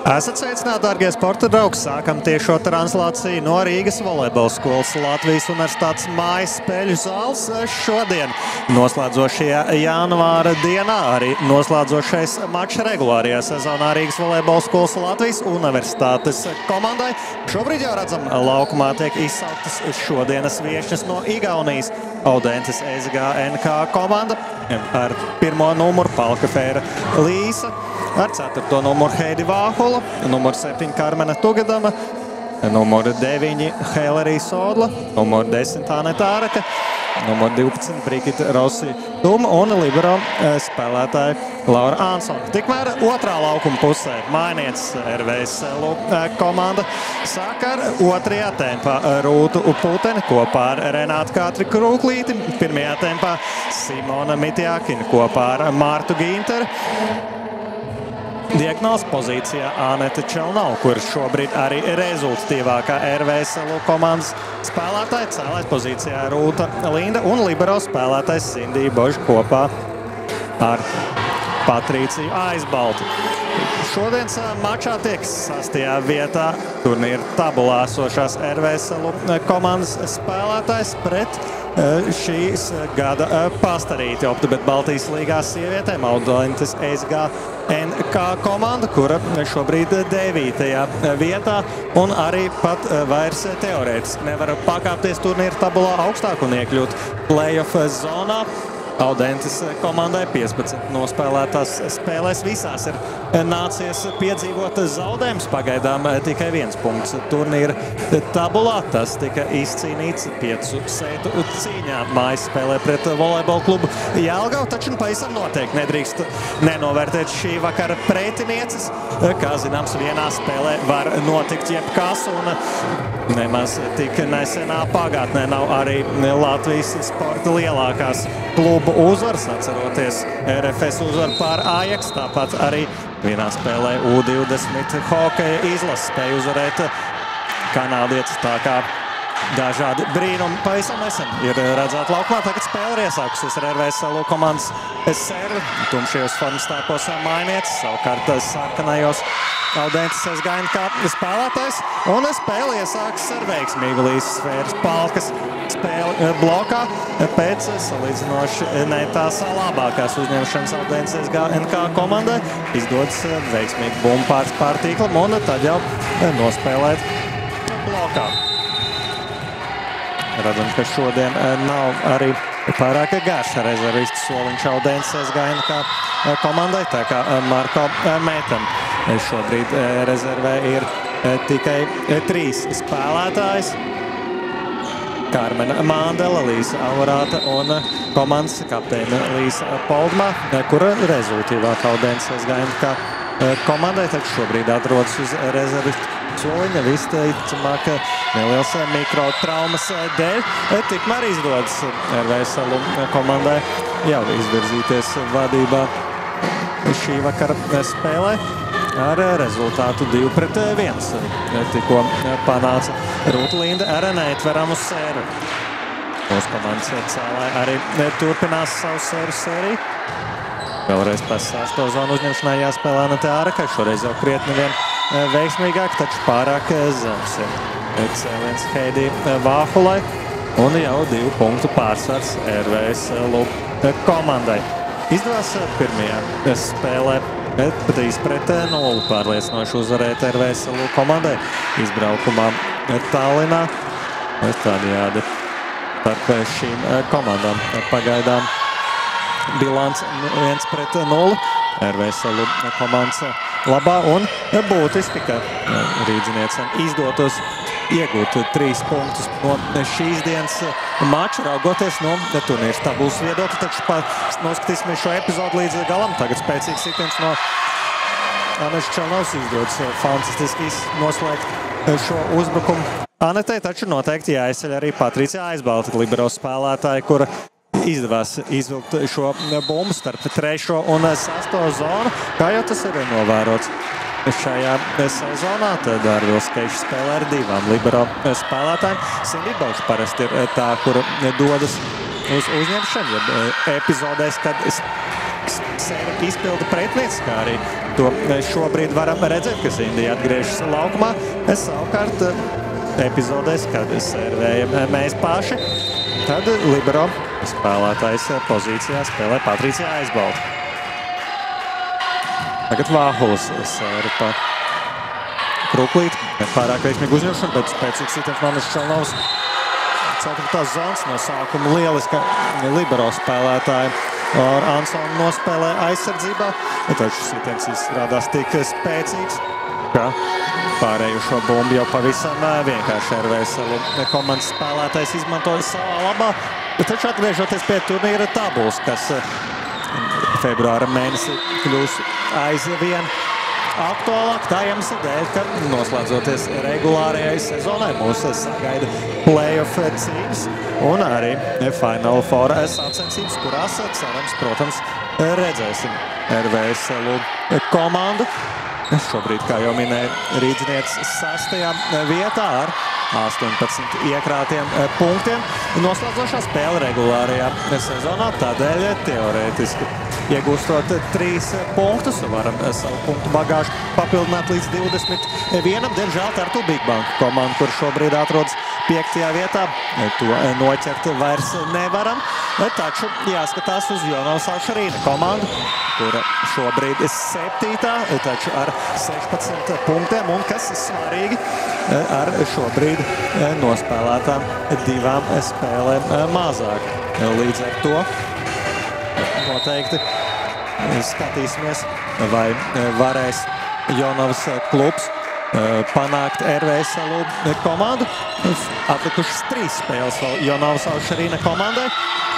Esat sveicināti, dārgie sporta draugi! Sākam tiešo translāciju no Rīgas volejbola skolas Latvijas Universitātes mājas spēļu zāles. Šodien noslēdzošajā janvāra dienā arī noslēdzošais mačs regulārajā sezonā Rīgas volejbola skolas Latvijas Universitātes komandai. Šobrīd jau redzam, laukumā tiek izsauktas šodienas viešņas no Igaunijas. Audentes SGNK komanda ar 1. numuru Palkafēra Līsa, ar 4. numuru Heidi Vāhula, numuru 7 Karmena Tugadama, numuru 9 Helerija Sodla, numuru 10 Aneta Āraka, numuru 12 Brigita Rossi Duma un libero spēlētāja Laura Ansona. Tikmēr otrā laukuma pusē mainietis RVSL komanda sāk ar otrajā tempā Rūtu Puteni kopā ar Renātu Katri Krūklīti, pirmajā tempā Simona Mitjākina kopā ar Mārtu Ginteru. Diagonāls pozīcijā Aneta Čelnau, kur šobrīd arī rezultatīvākā RVSL komandas spēlētāja, cēlēs pozīcijā Rūta Linda un libero spēlētājs Sindija Boža kopā ar Patrīciju Aizbaltu. Šodienas mačā tiek 6. vietā turnīra tabulā esošās RVSL komandas spēlētājs pret šīs gada pastarīti Optibet Baltijas līgā sievietēm Audentes SGNK komanda, kura šobrīd 9. vietā un arī pat vairs teorētiski nevar pakāpties turnīra tabulā augstāk un iekļūt play-off zonā. Audentes komandai 15 nospēlētās spēlēs visās ir nācies piedzīvot zaudējums, pagaidām tikai 1 punkts turnīra tabulā. Tas tika izcīnīts 5 setu cīņā mājas spēlē pret volejbola klubu Jelgavu, taču pavisam noteikti nedrīkst nenovērtēt šī vakara pretinieces. Kā zināms, vienā spēlē var notikt jebkas un nemaz tik nesenā pagātnē nav arī Latvijas sporta lielākās klubu uzvaras, atceroties RFS uzvaru pār Ajax, tāpat arī vienā spēlē U20 hokeja izlases spēja uzvarēt kanādietis, tā kā dažādi brīnumi pavisam nesen ir redzēti laukumā. Tagad spēle ir iesākusies ar RVSL komandas servi. Tumšajos formas tērpos mainietis, savukārt sarkanajos Audentes SGNK spēlētājs. Un spēle iesākas ar veiksmīgu Līsas Sfēras Palkas spēli blokā pēc salīdzinoši ne tās labākās uzņemšanas Audentes SGNK komandai. Izdodas veiksmīgi bumbu pār tīklam un tad jau nospēlēt blokā. Redzam, ka šodien nav arī pārāk garš rezervistu soliņš Audentes SGNK komandai, tā kā Marko Mētam šobrīd rezervē ir tikai 3 spēlētājs. Karmena Mandela, Līsa Aurāta un komandas kapteina Līsa Poldmā, kura rezultīvākā Audentes SGNK komandai, taču šobrīd atrodas uz rezervistu soliņa, visticamāk neliels mikrotraumas dēļ. Tikmēr izdodas RVSL komandai jau izvirzīties vadībā šī vakara spēlē ar rezultātu 2-1. Tikko panāca Rūta Linda ar neatveramu sēru. Mūsu komandas cēlē arī turpinās savu sēru sēriju. Vēlreiz pēc 6. zonu uzņemšanā jāspēlē Aneta Āraka, šoreiz jau krietni vien veiksmīgāk, taču pārāk zems ir cēliens Heidi Vāhulai un jau 2 punktu pārsvars RVSL komandai. Izdevās pirmajā spēlē 3-0 pārliecinoši uzvarēt RVSL komandai izbraukumā Tallinā. Tādējādi starp šīm komandām pagaidām bilants 1-0. RVSL komandas labā un būtiski, ka rīdziniecam izdotos iegūt 3 punktus no šīs dienas mača, raugoties no turnīra tabulas viedokļa. Taču noskatīsimies šo epizodu līdz galam. Tagad spēcīgs sitiens no Anetas Čelnaus izdodas fantastiski noslēgt šo uzbrukumu Anetai, taču noteikti jāizceļ arī Patricija Aizbalta, libero spēlētāja, kura izdevās izvilkt šo bumbu starp 3. un 6. zonu, kā jau tas ir novērots šajā sezonā. Tad Arvils Keišs spēlē ar 2 libero spēlētājiem. Sindija Boža parasti ir tā, kura dodas uz uzņemšanu, epizodēs, kad sēru izpilda pretinieks, kā arī to šobrīd varam redzēt, ka Indija atgriežas laukumā. Savukārt epizodēs, kad servējam mēs paši, tad libero spēlētājs pozīcijā spēlē Patricija Aizbalta. Tagad Vāhuls sēra pa Kruklīti. Pārāk veiksmīgi uzņemšana, bet spēcīgs sitiens Manis Čelnovs. 4. zonas no sākuma lieliska libero spēlētāja. Ar Ansonu nospēlē aizsardzībā, taču sitiens izrādās tik spēcīgs, ka pārējušo bumbu jau pavisam vienkārši RVSL komandas spēlētājs izmantoja savā labā. Taču atgriežoties pie turnīra tabulas, kas februāra mēnesi kļūs aizvien aktuālāk, tā iemesla dēļ, ka noslēdzoties regulārajai sezonai mūs sagaida play-off cīņas un arī Final Four sacensības, kurās cerams, protams, redzēsim RVSL komandu. Šobrīd, kā jau minēja, Rīdzinieks 6. vietā ar 18 iekrātiem punktiem. Noslēdzošā spēle regulārajā sezonā, tādēļ teorētiski iegūstot 3 punktus, varam savu punktu bagāžu papildināt līdz 21. Diemžēl Tartu Bigbank komanda, kur šobrīd atrodas 5. vietā, to noķert vairs nevaram. Taču jāskatās uz Jonavas Alšarīna komandu, kura šobrīd ir 7. taču ar 16 punktiem un, kas svarīgi, ar šobrīd nospēlētām 2 spēlēm mazāk. Līdz ar to noteikti skatīsimies, vai varēs Jonavas klubs panākt RVSL komandu. Atlikušas 3 spēles vēl Jonavas Alšarīna komandai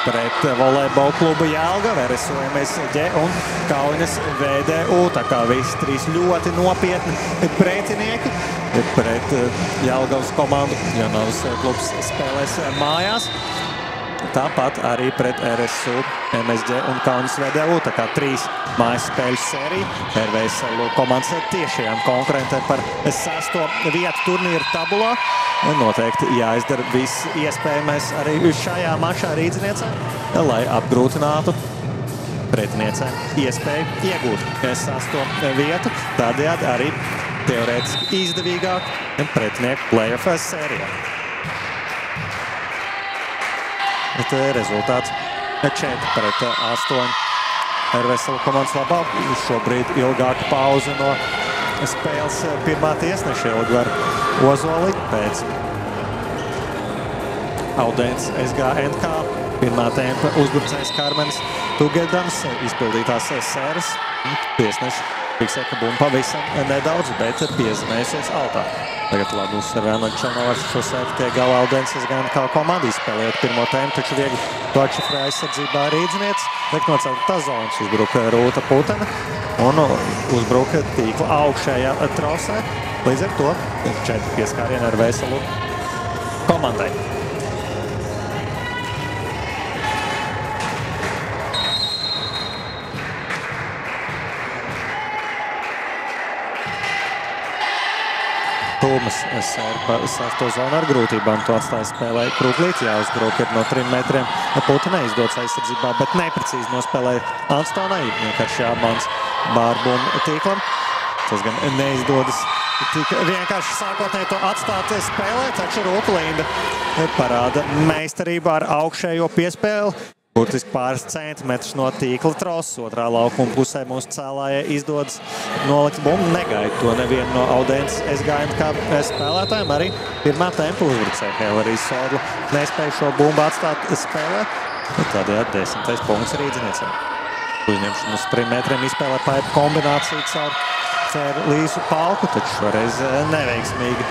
pret volejbola klubu Jelgava, RSOMSG un Kaunas VDU. Tā kā visi 3 ļoti nopietni pretinieki pret Jelgavas komandu. Jonavas klubs spēlēs mājās. Tāpat arī pret RSU, MSG un Kaunas VDU. Tā kā 3 mājas spēļu sērija. RVSL komandas tiešajām konkurentēm par 6. vietu turnīra tabulā. Noteikti jāizdara viss iespējamais arī šajā mačā Rīdziniecē, lai apgrūtinātu pretiniecēm iespēju iegūt 6. vietu. Tādējādi arī teorētiski izdevīgāk pretinieku play-off sērijā. Rezultāts 4-8 RVSL komandas labā. Šobrīd ilgāka pauze no spēles pirmā tiesneša Ilgvar Ozoli pēc Audens SGNK. Pirmā tempa uzbrucējs Karmens Tugedans izpildītās sēras. Tiesneši fiksē, ka bumba pavisam nedaudz, bet piezīmējusies altā. Tagad labi uzsver Čelnovs šo sēru tiek galā Audens SGNK komanda, izspēlējot pirmo tēmu, taču viegli to atšifrē aizsardzībā Rīdzinieks. Liek no 4. zonas uzbruka Rūta Putena un uzbruka tīkla augšējā trosē. Līdz ar to 4 pieskārieni RVSL komandai. Tūmas sēra pa 6. zonu ar grūtībām. To atstāja spēlē Kruklīts. Jāuzbruk ir no 3 metriem. Putena izdots aizsardzībā, bet neprecīzi nospēlēja Anstonai. Vienkārši jāmans bārbumu tīklam. Tas gan neizdodas tik vienkārši sākotnēji to atstāt spēlē, taču Rūta Linda parāda meistarību ar augšējo piespēli. Burtiski pāris centimetrus no tīkla troses. Otrā laukuma pusē mūsu cēlājai izdodas nolikt bumbu. Negaida to nevienu no Audens SGNK spēlētājiem. Arī pirmā tempa uzbrucēja Hellerija Sodla nespēja šo bumbu atstāt spēlē. Tādējādi 10. punkts Rīdziniecam. Uzņemšanu uz 3 metriem izspēlē paipa kombināciju caur Līsu Palku, taču šoreiz neveiksmīgi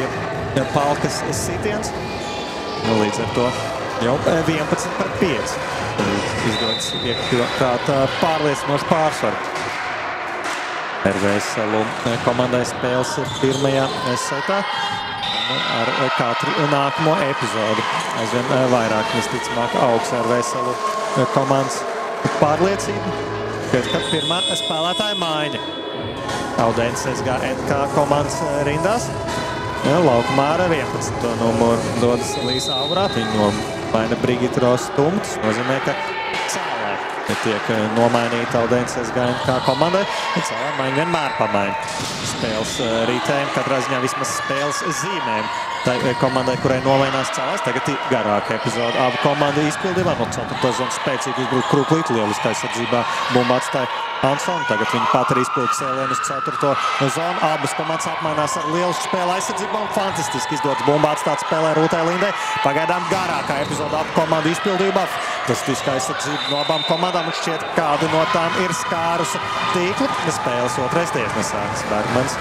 ir Palkas sitiens. Līdz ar to jau 11-5. Izdodas iekrāt pārliecinošu pārsvaru. RVSL komandai spēles pirmajā setā. Ar katru nākamo epizodu aizvien vairāk visticamāk augs RVSL komandas pārliecība. Kad pirmā spēlētāja maiņa. Audens SGNK komandas rindās. Laukumā ar 11. numuru dodas Līsa Aurāt. Viņa nomaina Brigita Rosa Tumtas. Nozīmē, ka cēlē tiek nomainīta Aldens SGNK komandai. Cēlāja maiņa vienmēr pamaina spēles rītējumu, katrā ziņā vismaz spēles zīmēm. Tai komandai, kurai nomainās Cēlājs, tagad ir garāka epizode. Abu komandu izpildījumā no 4. zonas spēcīgi uzbruk Krūklīt, lieliskā aizsardzībā bumbu atstāja Ansonu. Tagad viņi pat arī izpildu cēlienu uz 4. zonu. Abas komandas apmainās ar lielu spēli aizsardzībā un fantastiski izdots bumbu atstāt spēlē Rūtai Lindai. Pagaidām garākā epizode abu komandu izpildījumā. Fantastiska aizsardzība no abām komandām un šķiet, kādu no tām ir skārusi tīklu. Spēles otrais tiesnesāks Bergmans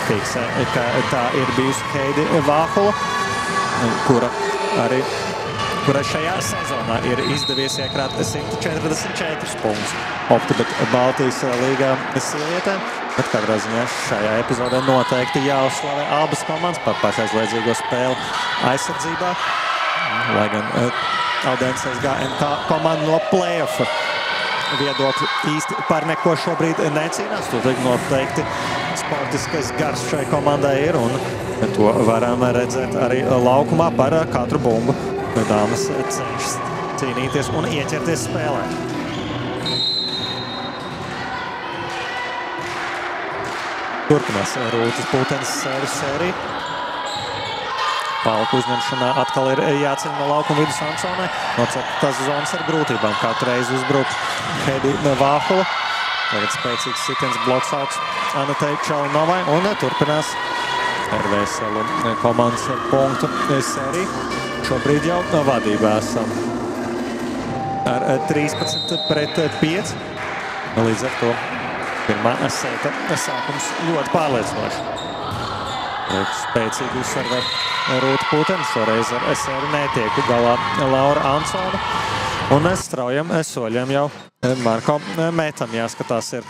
fiksē, ka tā ir bijusi Heidi Vāhula, kurai šajā sezonā ir izdevies iekrāt 144 punktus OptiBet Baltijas līgā sievietēm. Bet katrā ziņā šajā epizodē noteikti jāuzslavē abas komandas par pašaizliedzīgo spēli aizsardzībā. Lai gan Aldens SGNK komanda no play-offa viedokļi īsti par neko šobrīd necīnās. Tur noteikti sportiskais gars šai komandai ir, un to varam redzēt arī laukumā par katru bumbu. Dāmas cenšas cīnīties un ieķerties spēlē. Turpinās Rūtas Pūtenes sēriju. Palku uzņemšanā atkal ir jāceļ no laukuma vidus Ansonai. No 4. zonas ar grūtībām. Katru reizi uzbruk Heidi Vāhula. Tagad spēcīgs sitiens bloks augs Anatei Čalinovai un turpinās RVSL komandas punktu sēriju. Šobrīd jau vadībā esam ar 13-5. Līdz ar to pirmā seta sākums ļoti pārliecinoši. Spēcīgi uzsver Rūta Pūtene. Šoreiz ar sēri netiek galā Laura Ansona. Un straujam soļiem jau Marko Mētam jāskatās ir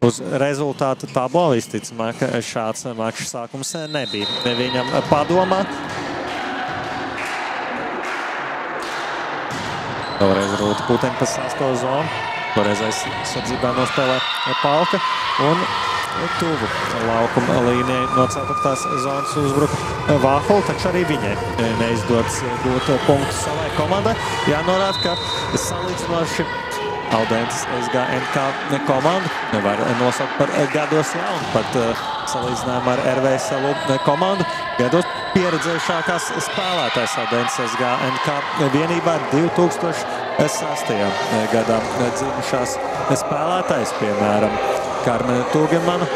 uz rezultātu tablo. Visticamāk, ka šāds mačs sākums nebija viņam padomā. Vēlreiz Rūta Pūtene pa 6. zonu. Toreiz aizsardzībā nospēlē Palka un tuvu laukuma līnijai no 4. zonas uzbruka Vāhula, taču arī viņai neizdodas gūt punktu savai komandai. Jānorāda, ka salīdzinoši Aldens SGNK komandu var nosaukt par gados jaunu, pat salīdzinājumā ar RVSL komandu. Gados pieredzējušākās spēlētājs Aldens SGNK vienībā 2006. gadā dzimušās spēlētājs, piemēram, Karmen Tūgemana.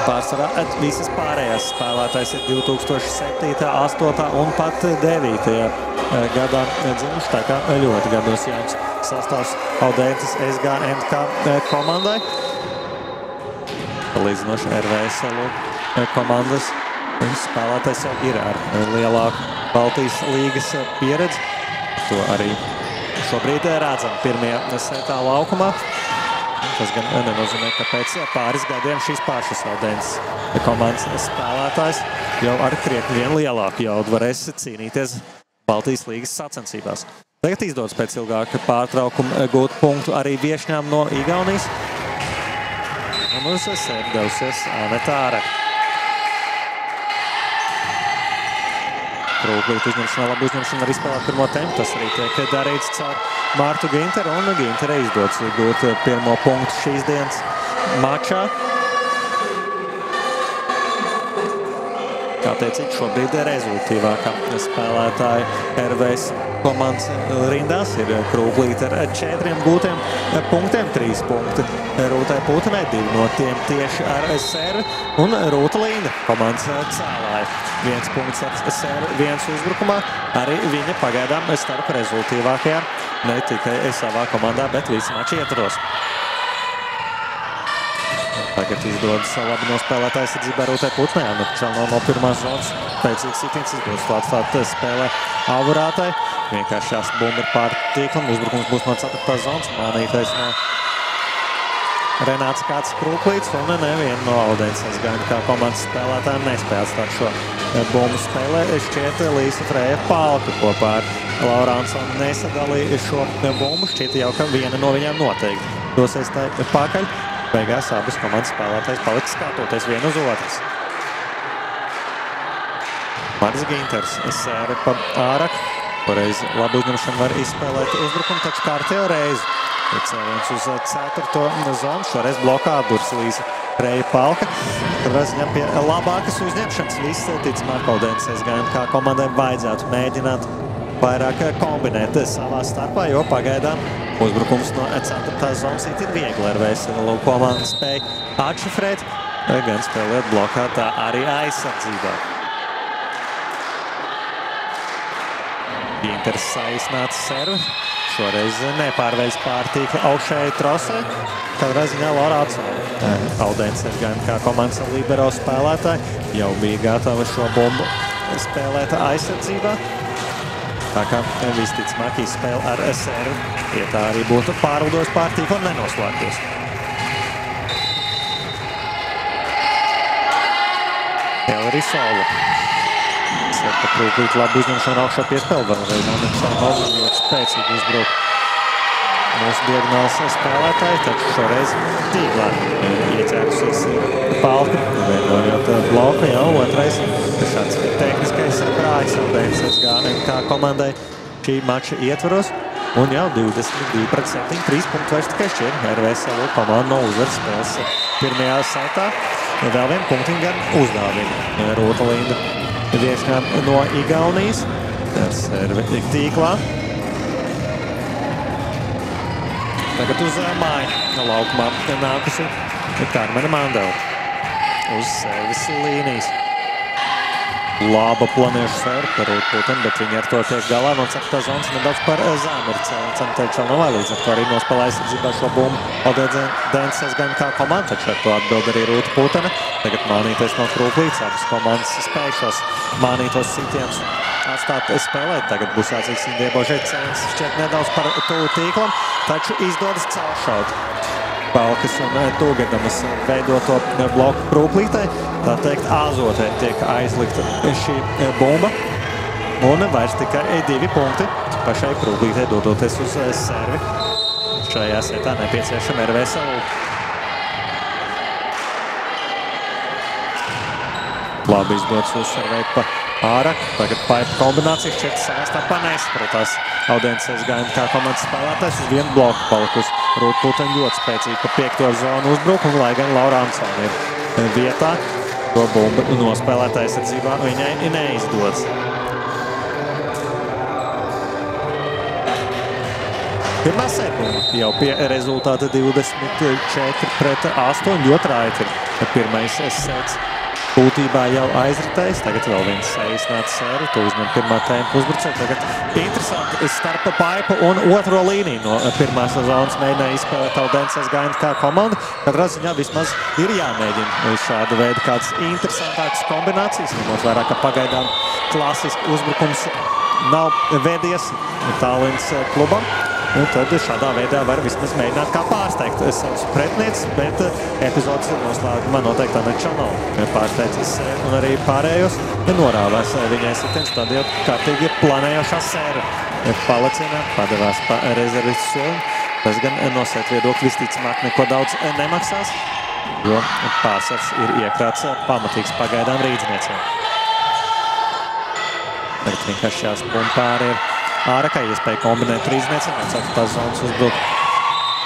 Pārsvarā visas pārējās spēlētājs ir 2007., 2008. un pat 2009. gadā dzimuši, tā kā ļoti gados jauns sastāvs Aldens SGNK komandai. Līdzinoši RVSL komandas spēlētājs jau ir ar lielāku Baltijas līgas pieredzi. To arī šobrīd redzam pirmajā setā laukumā. Tas gan nenozīmē, ka pēc pāris gadiem šīs pašas Aldens komandas spēlētājs jau ar krietni vien lielāku jaudu varēs cīnīties Baltijas līgas sacensībās. Tagad izdodas pēc ilgāka pārtraukuma gūt punktu arī viešņām no Igaunijas. Un uz sēri devusies Aneta Āreka. Krūklīt uzņemšanā, labi uzņemšana var izspēlēt pirmo tempu. Tas arī tiek darīts caur Mārtu Ginteru, un Ginterei izdodas gūt pirmo punktu šīs dienas mačā. Kā teicīt, šobrīd rezultīvākā spēlētāja RVS komandas rindās ir Krūklīt ar 4 gūtiem punktiem, 3 punkti Rūtai Pūtenei, 2 no tiem tieši ar servi, un Rūta Linda komandas cēlāja. 1 punkts ar servi, 1 uzbrukumā, arī viņa pagaidām starp rezultīvākajām, ne tikai savā komandā, bet visi mači ietvaros. Tagad izdodas labi nospēlēt aizsardzībā Rūtai Pūtenei. Aneta Čalinova no pirmās zonas pēcīgs sitiens izdodas to atstāt spēlē Alvarātai. Vienkāršās bumba ir pār tīklam. Uzbrukums būs no 4. zonas. Mānītais no Renāts Kāds Krūklīts un neviena no Aldens SGNK komandas spēlētājiem nespēja atstāt šo bumbu spēlē. Šķiet Līsa Freja Palka kopā ar Laura Ansonu nesadalīja šo bumbu. Šķiet jau, ka viena no viņām noteikti dosies tai pakaļ. Beigās abas komandas spēlētājs paliks skatoties vienu uz otras. Mārts Ginters sēri pa Āraku. Pareiz labu uzņemšanu var izspēlēt uzbrukumu, taču kārtējo reizi. Cēliens uz 4. zonu, šoreiz blokā atdurs Līza Reja Palka. Katrā ziņā pie labākas uzņemšanas viss ticamāk Audenses SGNK komandai vajadzētu mēģināt vairāk kombinēt savā starpā, jo pagaidām uzbrukums no 4. zonas ir viegli ar Veselu komandu spēju atšifrēt, gan spēlēt blokā, tā arī aizsardzībā. Inters saīsnāts servi. Šoreiz nepārveids pārtīkli augšēji trosē. Katrā ziņā Lorāco Audenses SGNK komandas libero spēlētāji jau bija gatavi šo bumbu spēlēt aizsardzībā. Tā kā visticamāk izspēle ar servi, ja tā arī būtu pārvadojis pārtīkli un nenoslēgtos. Elri Solu. Seta Krūklīt labu uzņemšanu augšā piespēli, vēlreiz Anečanovs ļoti spēcīgi uzbruk mūsu diagonāls spēlētāji, taču šoreiz tīklā ieķērusies Palka, veidojot bloku, jau otrais šāds tehniskais krājs Audenses SGNK komandai šī mača ietvaros, un jau 22-7, 3 punktu vairs tikai šķir Veselu komandu no uzvaras spēles pirmajā setā. Vēl vien punktiņu gan uzdāvina Rūta Linda viešņām no Igaunijas ar servi tīklā. Tagad uz māju laukumā nākusi Karmena Mandela uz servis līnijas. Laba planiešu servi par Rūtu Putenu, bet viņi ar to tiek galā no 4. zonas nedaudz par zēmu ir Centēčanovai, līdz ar to arī nospēlē aizsardzībā šo bumbu Audenses SGNK komanda, taču ar to atbild arī Rūta Putena. Tagad mānīties no Krūklītes, abas komandas spējušos mānītos sitienus atstāt spēlēt. Tagad būs jācīks Indiebožēt cēliens šķiet nedaudz par tuvu tīklam, taču izdodas cauršaut Palkas un Tūgedamas veidoto bloku Krūklītei. Tā teikt, āzotē tiek aizlikta šī bumba. Un vairs tikai 2 punkti pašai Krūklītei dodoties uz servi. Šajā setā nepieciešama ir Veselu. Labi izdodas uzservēt pa Āraku. Tagad paipa kombinācija šķiet savā starpā neizpratās. Audenses SGNK komandas spēlētājs uz vienu bloku palikus. Rūta Putena ļoti spēcīgi pa 5. zonu uzbrukumu, lai gan Laura Ansona ir vietā. To bumbu nospēlēt aizsardzībā viņai neizdodas. Pirmā sēkuma jau pie rezultāta 24-8, ļoti raiti ir pirmais sets. Būtībā jau aizritējis, tagad vēl viens saīsnāts servi, to uzņem pirmā tempa uzbrucēja. Tagad interesanti starp paipu un otro līniju no pirmās zonas mēģināja izspēlēt Audenses SGNK komandu. Katrā ziņā vismaz ir jāmēģina šāda veida kādas interesantākas kombinācijas, ņemot vērā, ka pagaidām klasiski uzbrukums nav vedies Tallinas klubam. Un tad šādā veidā var vismaz mēģināt kā pārsteigt savus pretnieces, bet epizodes noslēgumā noteikti Anečanova pārsteidzis un arī pārējos norāvēs viņai sitiens, tad jau kārtīgi planējošā sēra palicienā padevās pa rezervistu soli. Tas gan no sēta viedokļa visticamāk neko daudz nemaksās, jo pārsvars ir iekrāts pamatīgs pagaidām rīdzniecēm. Tagad vienkārši jāspump pāri ir Ārakai iespēja kombinēt rīdzniecēm no 4. zonas uzbruk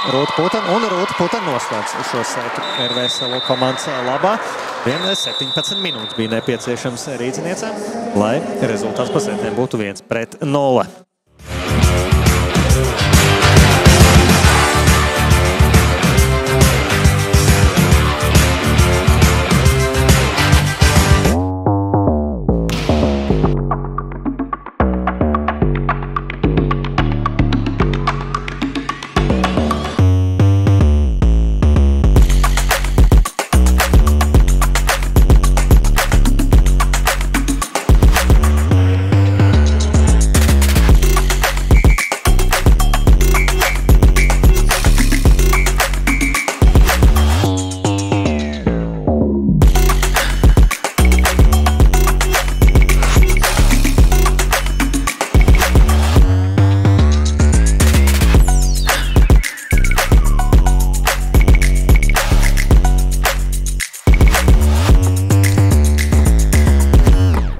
Rūta Putena, un Rūta Putena noslēdz šo setu Veselu komandas labā. 17 minūtes bija nepieciešams rīdzniecēm, lai rezultāts pa setiem būtu 1-0.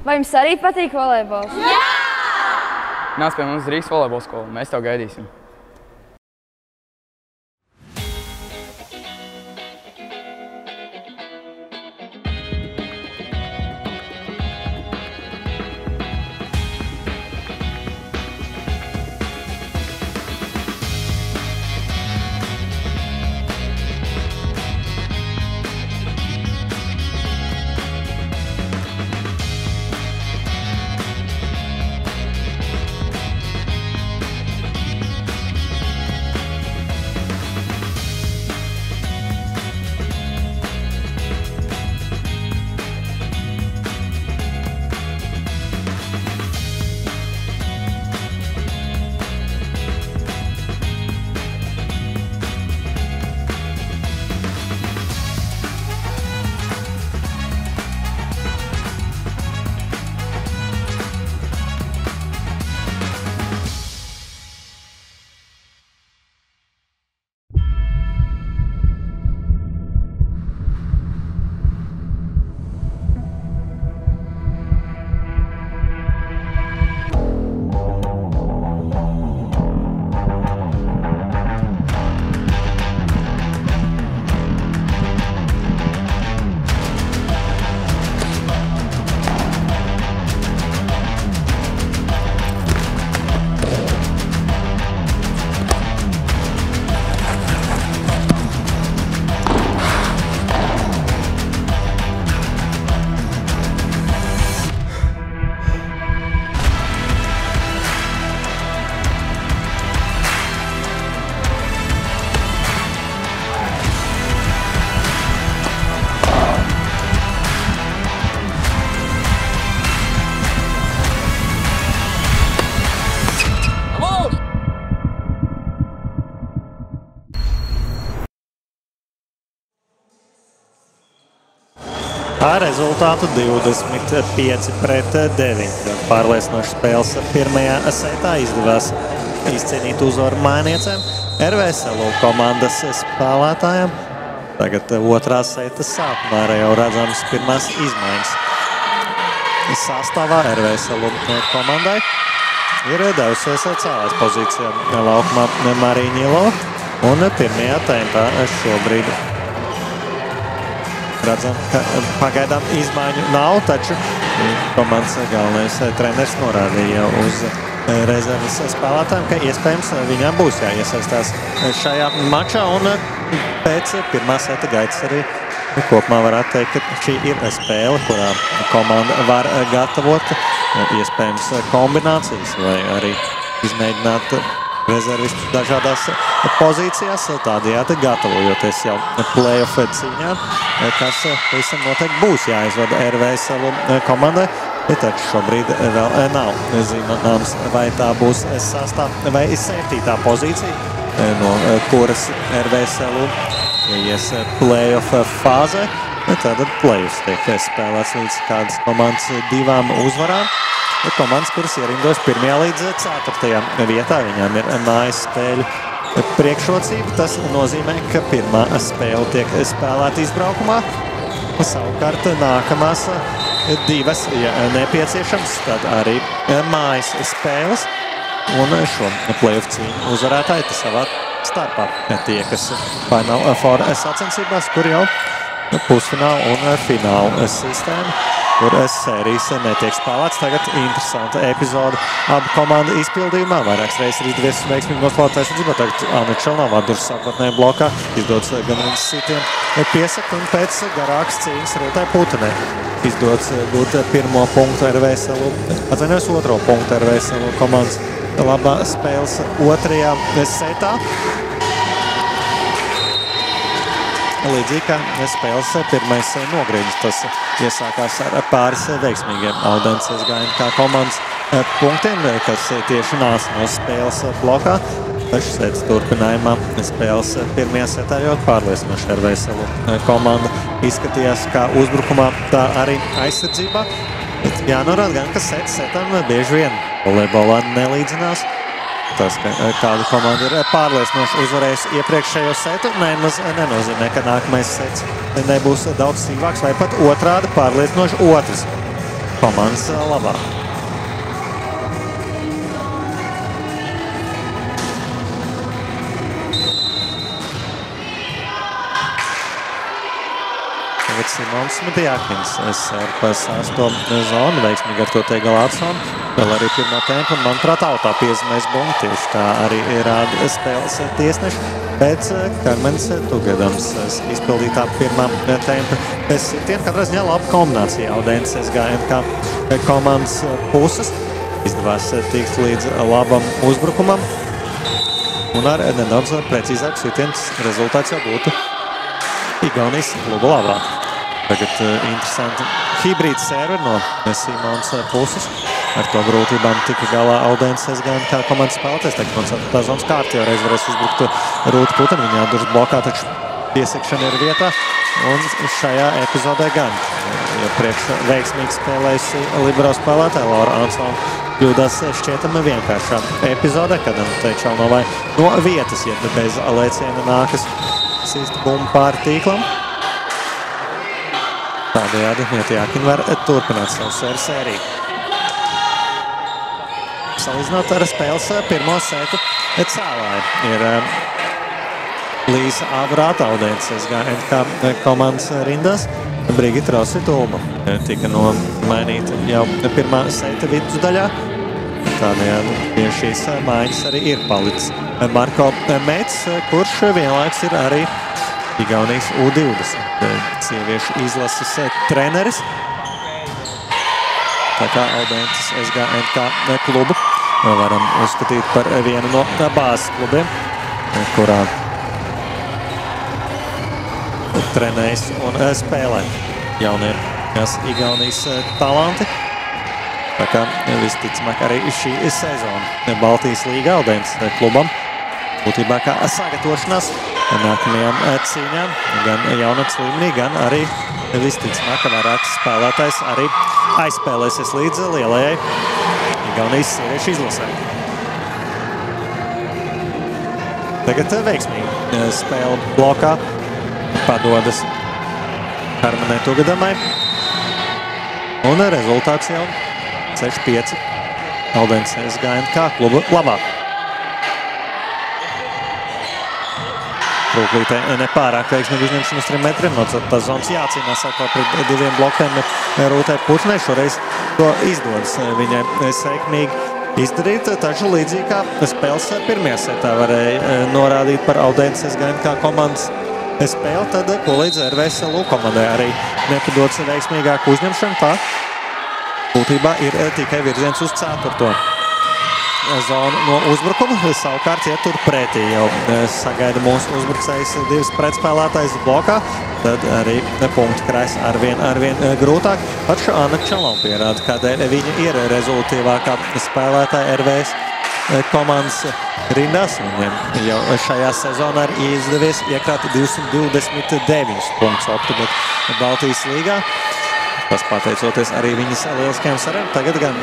Vai jums arī patīk volejbols? Jā! nāc pie mums Rīgas volejbola skolu, mēs tev gaidīsim. Ar rezultātu 25-9. Pārliecinoši spēles pirmajā setā izdevās izcīnīt uzvaru mājniecēm RVSLU komandas spēlētājiem. Tagad otrā seta sākumā arī jau redzams pirmās izmaiņas. Sastāvā RVSLU komandai ir devusies cēlās pozīcijā laukumā Marija Ņilova un pirmajā tempā šobrīd redzam, ka pagaidām izmaiņu nav, taču komandas galvenais treneris norādīja uz rezerves spēlētājiem, ka iespējams viņām būs jāiesaistās šajā mačā, un pēc pirmā seta gaitas arī kopumā varētu teikt, ka šī ir spēle, kurā komanda var gatavot iespējams kombinācijas vai arī izmēģināt rezervistu dažādās pozīcijās, tādējādi gatavojoties jau play-off cīņā, kas visam noteikti būs jāizvada RVSLU komandai, taču šobrīd vēl nav zināms, vai tā būs sastāv vai 7. pozīcija, no kuras RVSLU ies play-off fāzē, tad play-offs tiek spēlēts līdz kādas komandas 2 uzvarām. Komandas, kuras ierindojas 1. līdz 4. vietā, viņām ir mājas spēļu priekšrocība. Tas nozīmē, ka pirmā spēle tiek spēlēta izbraukumā. Savukārt nākamās 2, ja nepieciešams, tad arī mājas spēles. Un šo play-off cīņu uzvarētāji savā starpā tiekas Final Four sacensībās, kur jau pusfināla un fināla sistēma, kur sērijas netiek spēlēts. Tagad interesanta epizode abu komandu izpildījumā. Vairākas reizes ir izdevies veiksmīgi nospēlētājs uzdzīvot. Tagad Anna Čelnova atduras sākotnējā blokā. Izdodas gan viņas sitiem piesakt, un pēc garākas cīņas Rūtai Putenē izdodas būt 1. punktu RVSLU, atvainojos 2. punktu RVSLU komandas labā spēles 2. setā. Līdzīgi kā spēles pirmais nogriežas, tas iesākās ar pāris veiksmīgiem audences gājumu kā komandas punktiem, kas tieši nāca no spēles blokā. Taču sētas turpinājumā spēles pirmajā setā ļoti pārliecinoši RVSLU komanda izskatījās kā uzbrukumā, tā arī aizsardzībā. Bet jānorāda gan, ka setam bieži vien volejbolā nelīdzinās. Tas, ka kāda komanda ir pārliecinoši uzvarējusi iepriekšējo setu, nemaz nenozīmē, ka nākamais sets nebūs daudz sīvāks vai pat otrādi pārliecinoši otrs komandas labā. Tagad Simons Medjakins ser pa 6. zonu, veiksmīgi ar to tiek galā Adsons. Vēl arī pirmā tempa un, manuprāt, autā piezīmēs bumbu. Tieši tā arī rāda spēles tiesneši. Pēc Karmens Tugadams izpildītā pirmā tempa. Sitiena katrā ziņā laba kombinācija Audenses SGNK komandas puses. Izdevās tikt līdz labam uzbrukumam. Un ar nedaudz precīzāku sitienas rezultāts jau būtu Igaunijas kluba labā. Tagad interesanti hibrīda serveri no Simons puses. Ar to grūtībām tika galā Audenses SGNK komandas spēlētājs. Tagad no 4. zonas kārtī jau reiz varēs uzbrukt Rūta Putena. Viņa atdurs blokā, taču piesakšana ir vietā. Un šajā epizodē gan iepriekš veiksmīgi spēlējusi libero spēlētāja Laura Ansona kļūdās šķietami vienkāršā epizodē, kad Čelnovai no vietas, ja bez lēciena nākas sist bumbu pāri tīklam. Tādējādi Medjakina var turpināt savu sēriju. Salīdzinot ar spēles pirmo setu cēlāju ir Līsa Avrāta Audenses SGNK komandas rindās. Brigita Rositulma tika nomainīta jau pirmā seta vidusdaļā. Tādējādi pie šīs maiņas arī ir palicis Marko Mets, kurš vienlaiks ir arī Igaunijas U20 sieviešu izlases treneris. Tā kā Audenses SGNK klubu varam uzskatīt par vienu no bāzes klubiem, kurā trenējas un spēlē jaunie Igaunijas talanti. Tā kā visticamāk arī šī sezona Baltijas līga Audenses klubam būtībā kā sagatavošanās nākamajām cīņām, gan jaunatnes līmenī, gan arī visticamāk, ka vairākas spēlētājs arī aizspēlēsies līdz lielajai Igaunijas sieviešu izlasē. Tagad veiksmīgi spēle blokā padodas Karmenei Tugadamai. Un rezultāts jau 6-5 Audenses SGNK klubu labā. Rūklītē nepārāk veiksmīgi uzņemšana uz 3 metriem. No 4. zonas jācīnās atkal pret 2 blokiem Rūtai Putnei. Šoreiz to izdodas viņai sekmīgi izdarīt. Taču līdzīgi kā spēles pirmajā setā varēja norādīt par Audenses SGNK komandas spēli, tad kolīdz RVSLU komandai arī nepadodas veiksmīgāku uzņemšanu. Tā būtībā ir tikai virziens uz 4. zonu no uzbrukuma. Savukārt, ja tur pretī jau sagaida mūsu uzbrucējs 2 pretspēlētājs blokā, tad arī punktu krājas arvien grūtāk. Taču Anna Čelnova pierāda, kādēļ viņa ir rezultīvākā spēlētāja RVS komandas rindās. Viņiem jau šajā sezonā ir izdevies iekrāt 229 punktus optimēt Baltijas līgā. Tas pateicoties arī viņas lieliskajām sarēm. Tagad gan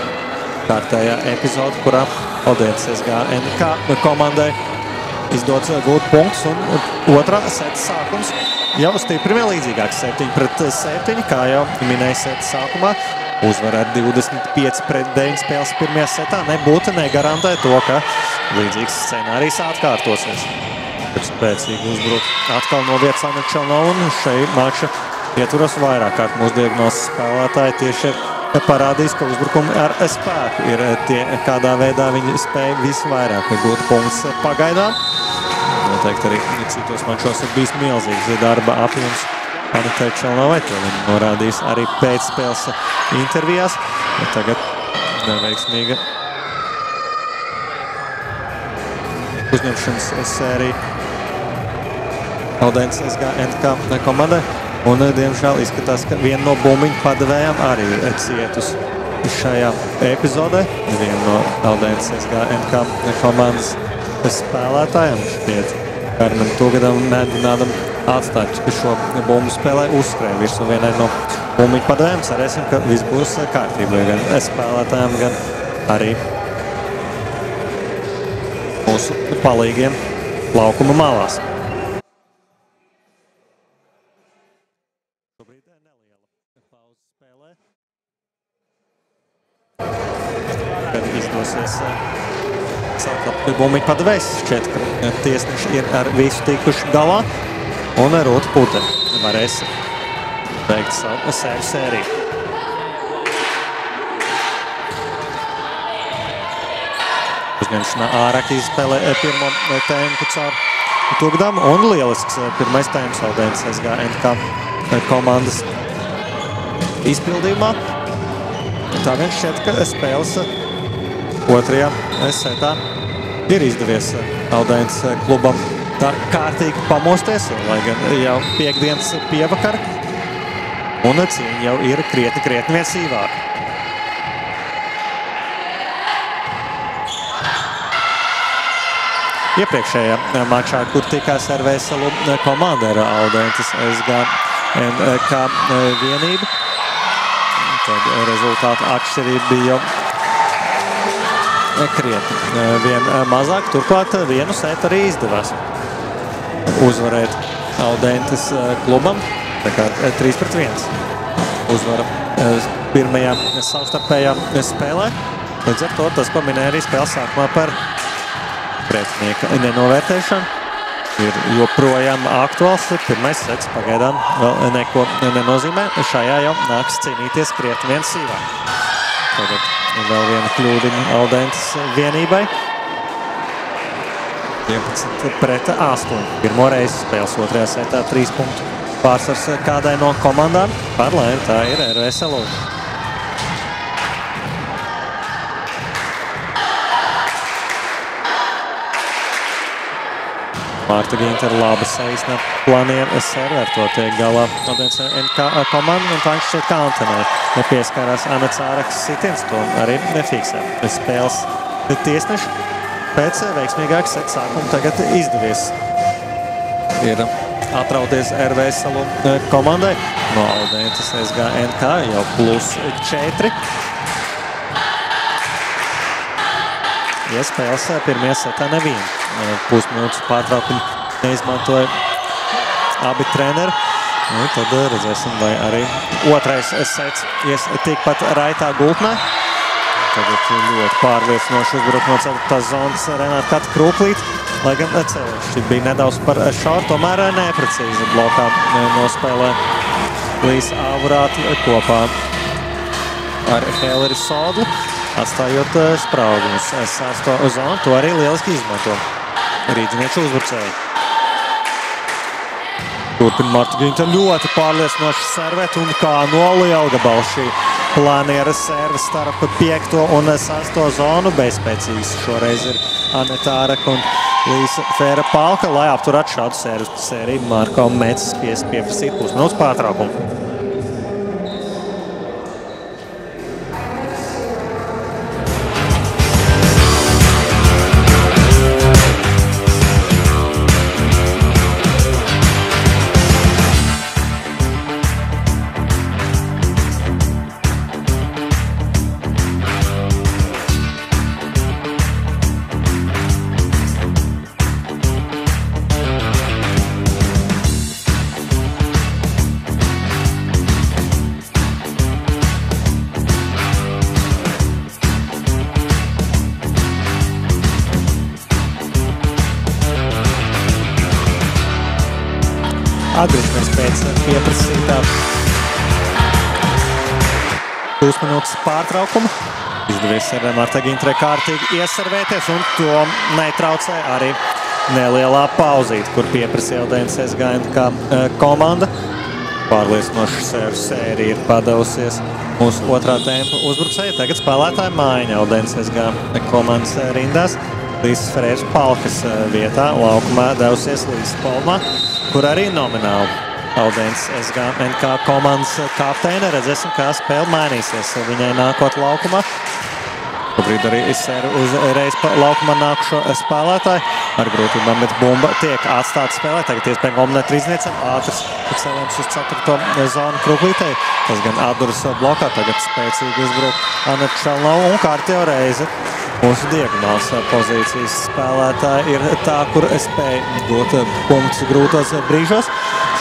kārtējā epizode, kurā Audenses SGNK komandai izdodas gūt punktus, un otrā seta sākums jau stipri vienlīdzīgāks 7-7, kā jau minēja seta sākumā. Uzvar ar 25-9 spēles pirmajā setā nebūtu negarantē to, ka līdzīgs scenārijs atkārtosies. Ir spēcīgi uzbrukt atkal no vietas Anna Čelnova, un šai mača ietvaros vairāk kārt mūsu diagnozes spēlētāji tieši ir parādījis, ka uzbrukumi ar spēku ir tie, kādā veidā viņi spēja visvairāk gūt punktus pagaidām. Noteikti arī citos mačos ir bijis milzīgs darba apjoms Anitai Čelnovai, to viņa norādījis arī pēcspēles intervijās. Tagad neveiksmīga uzņemšanas sērija Audenses SGNK komandai. Un, diemžēl, izskatās, ka viena no bumbiņu padevējām arī cietus šajā epizodē. Viena no Audenses SGNK komandas spēlētājiem šķiet Karmenei Tugadam mēģinādam atstāt šo bumbu spēlē uzskrēja virsmu vienai no bumbiņu padevējām. Cerēsim, ka viss būs kārtībā gan spēlētājiem, gan arī mūsu palīgiem laukuma malās. Kad izdosies savukārt bumbiņu padevējs, šķiet, ka tiesneši ir ar visu tikuši galā, un Rūta Putena varēs beigt savu sērvu sēriju. Uzņemšanā ārāk izspēlē pirmo tēmu caur Tugdam un lielisks pirmais tēmas Aldēnas SGNK komandas izpildījumā. Tā vien šķiet, ka spēles otrajā setā ir izdevies Aldēnas klubam tā kārtīgi pamosties, lai gan jau piekdienas pievakar, un cīņa jau ir krietni vien sīvāka. Iepriekšējā mačā, kur tikās ar Veselu komanda ar Aldēnas SGNK vienību, tad rezultāta atšķirība bija krietni vien mazāk. Turklāt vienu setu arī izdevās uzvarēt Aldēnas klubam. Tā kā 3-1 uzvara pirmajā savstarpējā spēlē. Līdz ar to tas, ko minēja arī spēles sākumā par pretinieka nenovērtēšanu, ir joprojām aktuāls. Pirmais sets pagaidām vēl neko nenozīmē. Šajā jau nāks cīnīties krietni vien sīvāk. Tagad vēl viena kļūdiņa Aldēnas vienībai. 11-8. Pirmo reizi spēles otrajā setā 3 punktu pārsvars kādai no komandām. Par laimi tā ir RVS Lūga. Mārta Ginter labi saīsna planiem servi, ar to tiek galā Aldēnas NK komanda, un tā šķiet Kantenē nepieskārās Anets Āraks sitiens, to arī nefiksē. Spēles tiesneši pēc veiksmīgākas seta sākuma tagad izdevies ir atrauties RVS komandai no Aldēnas SGNK jau +4. Ja spēles pirmajā setā nevienu. Pusminūtes pārtraukumu neizmantoja abi treneri. Tad redzēsim, vai arī otrais sets ies tikpat raitā gultnē. Tagad ļoti pārliecinoši uzbruk no 4. zonas Renāta Kata Krūplīt, lai gan cēlišķi bija nedaudz par šauru, tomēr neprecīzi blokā nospēlē Līs Āvurāti kopā ar Helleri Sodlu, atstājot spraugumus. 6. zonu to arī lieliski izmanto rīdzinieku uzbrucēji. Turpina Marta Ginter ļoti pārliecinoši servēt, un kā no lielgabala šī plāniera serve starp 5. un 6. zonu. Bezspēcīgs šoreiz ir Aneta Āraka un Līsa Fēra Palka, lai apturētu šādu servu sēriju. Marko Mecis pieprasīt pusminūtes pārtraukumu. Atgriežamies pēc pieprasītā pusminūtes pārtraukuma. Izdevies ar Marta Gintere kārtīgi ieservēties, un to netraucē arī nelielā pauzīte, kur pieprasīja Aldēnas SGNK komanda. Pārliecinoša servu sērija ir padavusies mūsu otrā tempa uzbrucēja. Tagad spēlētāja maiņa Aldēnas SGNK komandas rindās. Līsas Ferēras Palkas vietā laukumā devusies Līsas Palmā, kur arī nomināli Aldēnas SGNK komandas kapteine. Redzēsim, kā spēle mainīsies viņai nākot laukumā. Šobrīd arī izsēra uzreiz pa laukumā nākušo spēlētāju. Ar grūtībām, bet bumba tiek atstāta spēlē. Tagad iespēja Gomnet trīsniecam. Ātrs cēlējums uz 4. zonu Kruklītei. Tas gan atduras blokā. Tagad spēcīgi uzbruk Aneta Čelnova, un kārtējo reizi mūsu diagonāls pozīcijas spēlētāji ir tā, kur spēja gūt punktus grūtos brīžos.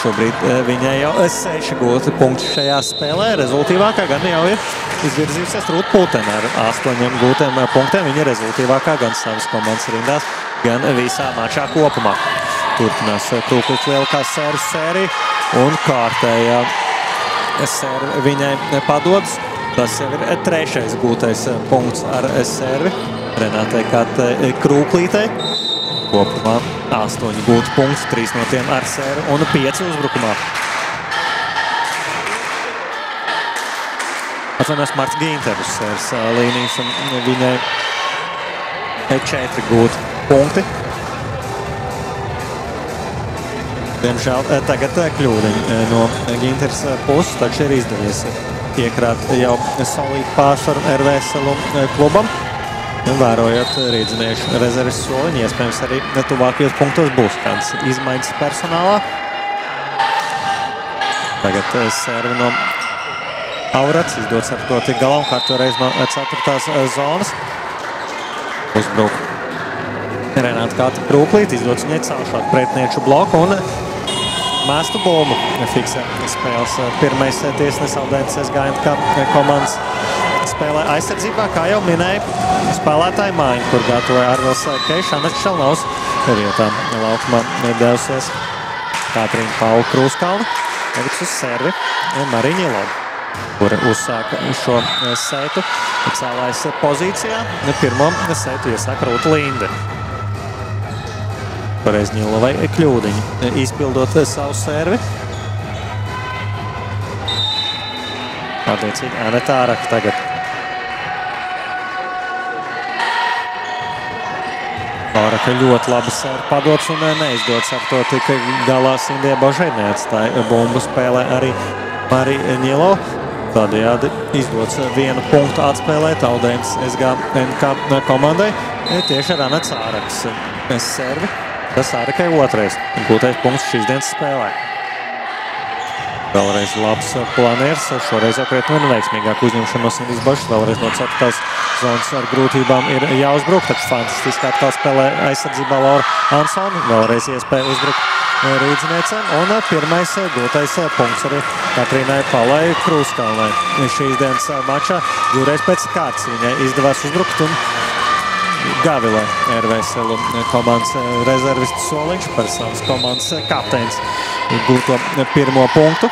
Šobrīd viņai jau 6 gūti punkti šajā spēlē. Rezultīvākā gan jau ir izvirzījusies Rūta Pultene ar 8 gūtiem punktiem. Viņa ir rezultīvākā gan savas komandas rindās, gan visā mačā kopumā. Turpinās Krūklīts lielākā servu sērija un kārtējā servi viņai padodas. Tas jau ir trešais gūtais punkts ar servi Renātei Katai Krūklītei. Kopumā 8 gūti punkti, 3 no tiem ar servi un 5 uzbrukumā. Atvainojos Marts Ginter uz servis līnijas un viņai 4 gūti punkti. Diemžēl tagad kļūdiņi no Ginters puses, taču ir izdevies iekrāt jau solītu pārsvaru RVSL klubam. Vērojot rīdziniešu rezerves soliņu, iespējams arī tuvākajos punktos būs kāds izmaiņas personālā. Tagad servi no Aurats izdots ar to tik galā un kārto reiz no 4. zonas. Uzbruk Renāta Kata Krūklīte, izdots viņai celšot pretnieču bloku un mestu bumbu. Fiksē spēles pirmais tiesnes Aldēnas SGNK komandas spēlē aizsardzībā, kā jau minēja, spēlētāju maiņu, kur gatavoja Arvils Keišs, Anna Čelnaus vietā laukumā devusies Katrīna Paula Krūskalna. Tagad uz servi Marija Ņilova, kura uzsāka šo seitu cēlājas pozīcijā. Pirmo seitu iesāka Rūta Linde. Pareiz Ņilovai kļūdiņi, izpildot savu servi. Attiecīgi Aneta Āraka tagad. Āraka ļoti labi servi padots un neizdots ar to tik galā Sindija Božai neatstāja bumbu spēlē arī Marija Ņilova. Tādējādi izdots 1 punktu atspēlēt Aldēnas SGNK komandai tieši ar Anets Ārakas servi. Tas Ārakai 2. gūtais punkts šīs dienas spēlē. Vēlreiz labs planērs, šoreiz jau krietni veiksmīgāk uzņemšana no Sindijas Bošas. Vēlreiz no 4. zonas ar grūtībām ir jāuzbruk, taču fantastiski atkal spēlē aizsardzībā Laura Ansona. Vēlreiz iespēja uzbrukt rīdziniecēm un pirmais gūtais punkts arī Katrīnai Paulai Krūskalnai. Šīs dienas mačā divreiz pēc kārtas viņai izdevās uzbrukt un Gavila RVSL komandas rezervistu soliņš par savas komandas kapteins gūto pirmo punktu.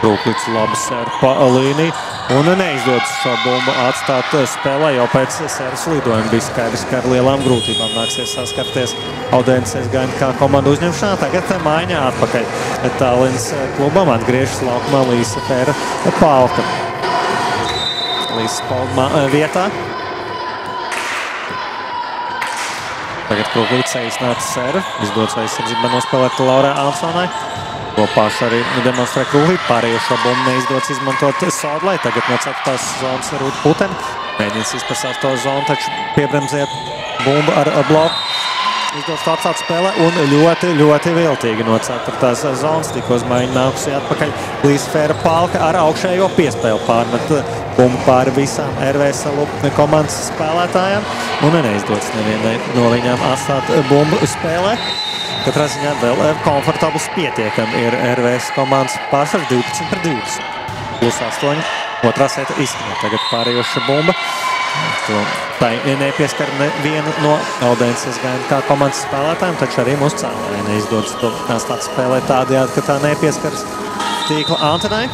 Krūklīts labi servi pa līniju un neizdodas šo bumbu atstāt spēlē, jau pēc servis lidojuma bija skaidrs, ka ar lielām grūtībām nāksies saskarties Aldēnas SGNK komandu uzņemšanā. Tagad maiņa atpakaļ Tallinas klubam, atgriežas laukumā Līsa Fēra Palka. Līsas Palma vietā. Tagad Krūklīts saīsināta servi. Izdodas aizsardzībā nospēlēt Laurai Ansonai. To pašu arī demonstrē Krūklīt. Pārējošo bumbu neizdodas izmantot Sodlai. Tagad no 4. zonas Rūta Putena. Mēģins izpars 8. zonu, taču piebremzēt bumbu ar bloku. Izdodas to atstāt spēlē un ļoti viltīgi no 4. zonas. Tikko uz maiņu nākusi atpakaļ Līsa Fēra Palka ar augšējo piespēli pārmet bumbu pāri visām RVSL komandas spēlētājām un neizdodas nevienai no viņām atstāt bumbu spēlē. Katrā ziņā vēl komfortabls pietiekami ir RVS komandas pārsvars 12-20. Plus 8. Otrā seta izskanē. Tagad pārējoša bumba. Tā nepieskar nevienu no Aldēnas SGNK komandas spēlētājiem, taču arī mūsu cēlājai neizdodas to atstāt spēlē tādējādi, ka tā nepieskaras tīkla antenai.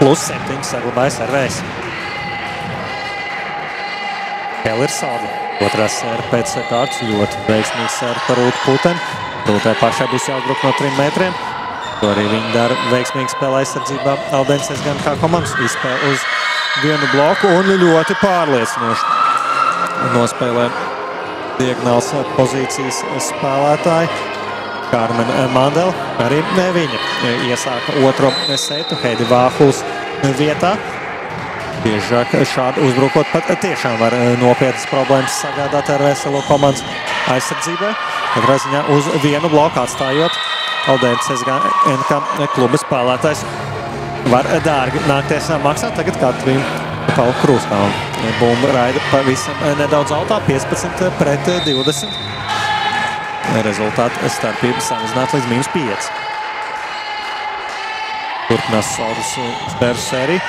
Plus 7 saglabājas RVS. Keller Sodla. Otrā sēra pēc kārtas ļoti veiksmīgs sēra par Rūtu Putenu. Rūtai pašai būs jāuzbruk no 3 metriem. To arī viņi dara veiksmīgi spēlē aizsardzībā Aldēnas SGNK komandas. Izspēle uz 1 bloku un ļoti pārliecinoši nospēlē diagonāls pozīcijas spēlētāji. Kārmen Mandela, arī viņa iesāka otro setu Heidi Vāhuls vietā. Biežāk šādi uzbrukot pat tiešām var nopietnas problēmas sagādāt RVSL komandas aizsardzībai. Katrā ziņā uz 1 bloku atstājot Aldēnas SGNK kluba spēlētājs var dārgi nākties maksāt. Tagad Katrīna Paula Krūskalna bumba raida pavisam nedaudz autā, 15-20. Rezultāta starpība samazināt līdz -5. Turpinās Sodlas spēru sēriju.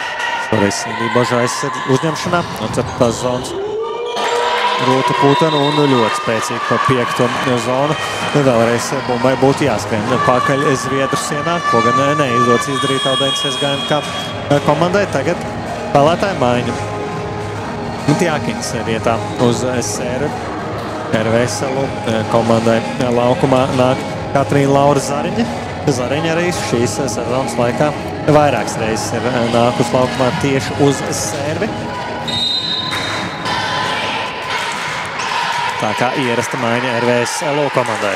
Šoreiz Sindija Boža aizsardz uzņemšanā no 4. zonas. Rūta Putana un ļoti spēcīgi pa 5. zonu. Vēlreiz bumbai būtu jāskrien pakaļ Zviedru sienā, ko gan neizdodas izdarīt Aldēnas SGNK komandai. Tagad spēlētāja maiņa. Mitjākins vietā uz sēru. Veselu komandai laukumā nāk Katrīna Laura Zariņa. Zariņa arī šīs sezonas laikā vairākas reizes ir nākus laukumā tieši uz sērvi. Tā kā ierasta maiņa RVSLO komandai.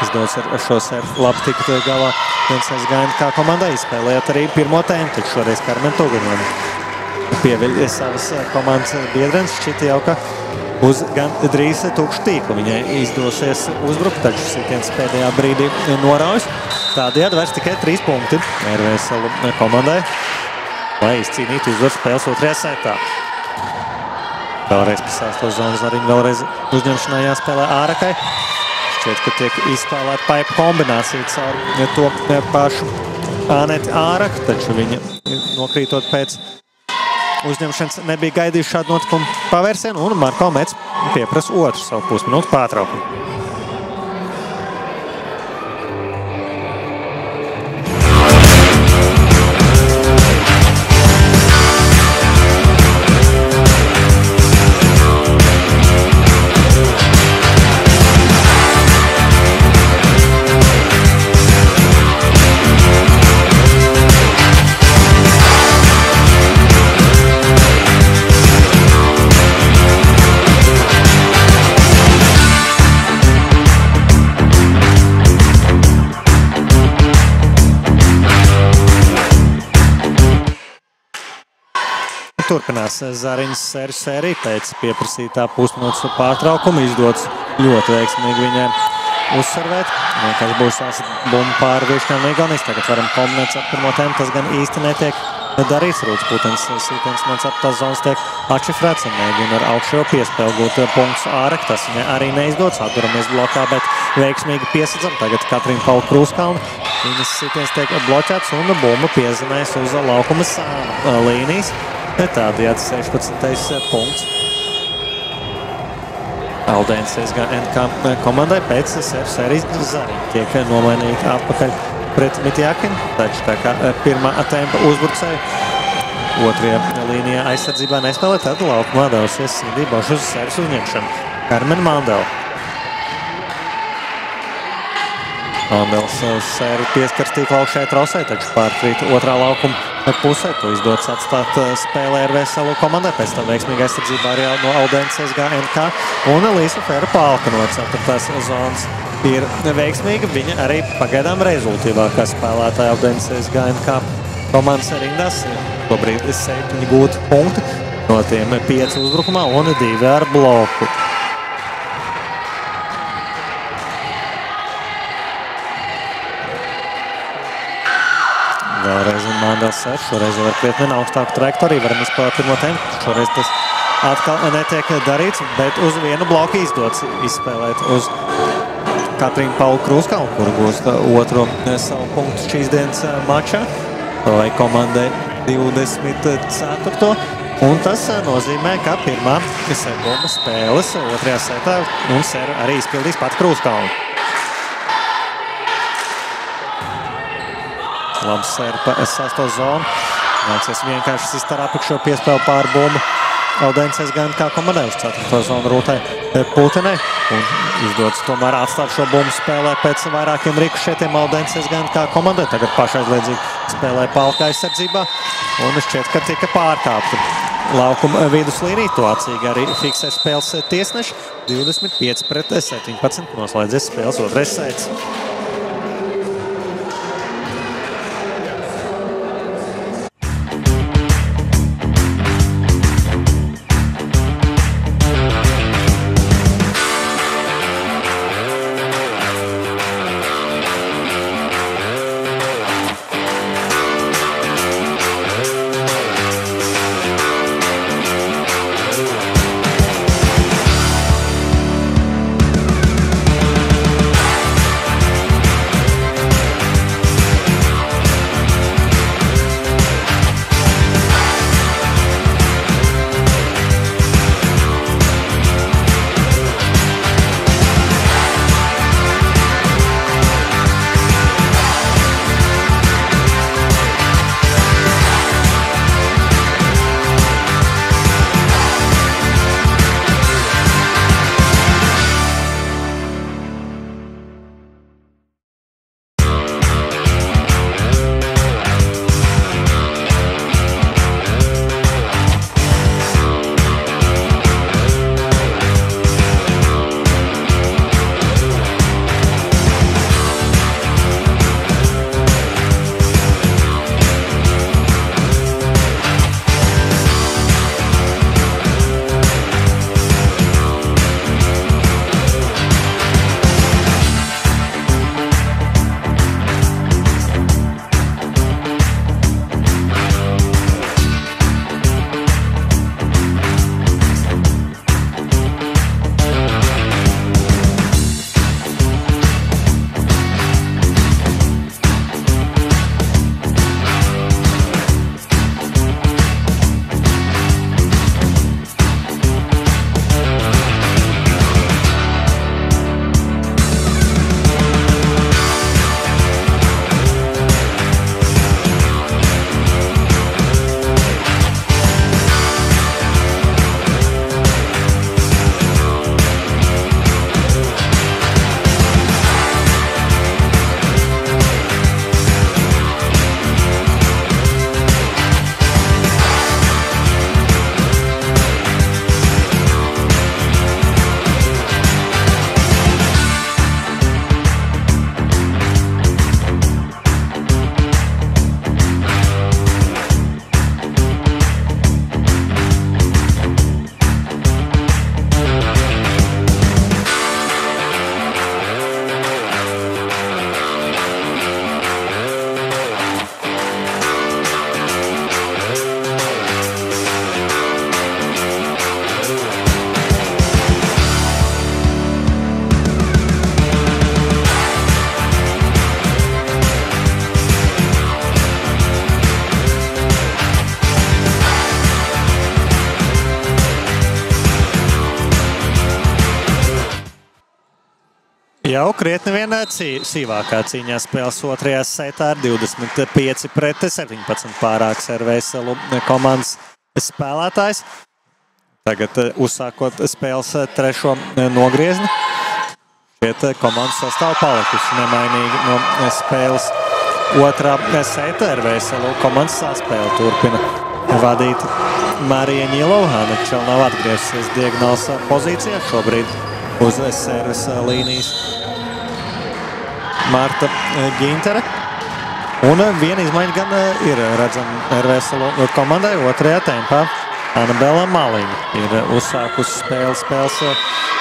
Izdodas ar šo sērvu labi tikt galā SGNK komandai, izspēlējot arī pirmo tēmu, taču šoreiz Karmen Tugaņona pieviļ savas komandas biedrenes. Šķita jau, ka uz gan drīz tukšu tīklu viņai izdosies uzbrukt, taču sitiens pēdējā brīdī noraujas. Tādējādi vairs tikai 3 punkti RVSLO komandai, lai izcīnītu uzvaru spēles 2. setā. Vēlreiz pa 6. zonu Zariņa, vēlreiz uzņemšanā jāspēlē Ārakai. Šķiet, ka tiek izspēlēta paipa kombinācija caur to pašu Āneti Āraku, taču viņa nokrītot pēc uzņemšanas nebija gaidījuši šādu notikumu pavērsienu, un Marko Mets pieprasa otru savu pusminūtu pārtraukumu. Turpinās Zariņas sērijas sērija pēc pieprasītā pusminūtes pārtraukuma. Izdodas ļoti veiksmīgi viņai uzservēt. Kas būs tās bumba pāri Viešņām Igaunijas. Tagad varam kombinēt ar pirmo tēmu. Tas gan īsti netiek darīts. Rūtas Putens sītens no 4. zonas tiek atšifrēts. Mēģina ar augšējo piespēli gūt punktus Ārek. Tas viņai arī neizdodas. Atduramies blokā, bet veiksmīgi piesadzam. Tagad Katrīna Paula Krūskalna. Viņas sītens tiek bloķēts un bumba piezemēs uz laukuma sāna līnijas. Tādējādi 16. punkts Aldēnas SGNK komandai pēc sērijas Zariņa tiek nomainīta atpakaļ pret Mitjākinu, taču tā kā pirmā tempa uzbrucēja 2. līnijā aizsardzībā nespēlē, tad laukumā devusies Sindija Boša uz sērijas uzņemšanu. Karmen Mandela. Mandels sēru pieskars tīkla augšējai trausai, taču pārkrīt 2. laukuma pusē. To izdodas atstāt spēlē RVSLO komandai, pēc tam veiksmīgi aizsardzībā arī no Aldēnas SGNK. Un Līsa Fera Palka no 4. zonas ir veiksmīga. Viņa arī pagaidām rezultīvākā spēlētāja Aldēnas SGNK komandas rindās. Tobrīd 7 gūti punkti, no tiem 5 uzbrukumā un 2 ar bloku. Vēlreiz Mandels sēž, šoreiz jau ar krietni augstāku trajektoriju, varam izspēlēt pirmo tēmu. Šoreiz tas atkal netiek darīts, bet uz vienu bloku izdodas izspēlēt uz Katrīnu Paulu Krūskalnu, kuru gūst 2. savu punktu šīs dienas mačā, lai komandai 24. Un tas nozīmē, ka pirmā servuma spēles 2. setā un servu arī izpildīs pat Krūskalnu. Labs sēra pa 6. zonu. Nāksies vienkārši sist ar apakšo piespēli pāri bumbu Aldēnas SGNK komandai uz 4. zonu Rūtai Putenai. Un izdodas tomēr atstāt šo bumbu spēlē pēc vairākiem rikušētiem Aldēnas SGNK komandai. Tagad pašaizliedzīgi spēlē Palka aizsardzībā. Un šķiet, ka tika pārkāpta laukuma viduslīnija. To atsīgi arī fiksē spēles tiesneši. 25-17 noslēdzies spēles 2. sets. Jau krietni vien sīvākā cīņā spēles otrajā setā ar 25-17 pārāks RVSL komandas spēlētājs. Tagad uzsākot spēles trešo nogriezni. Šķiet komandas sastāv palikusi nemainīgi no spēles otrā seta. RVSL komandas saspēle turpina vadīt Marija Ņilova. Čel nav atgriezusies diagonāls pozīcijā šobrīd uz servis līnijas Marta Gintere. Un viena izmaiņa gan ir redzama RVSL komandai otrajā tempā. Anabela Maliņa ir uzsākusi spēles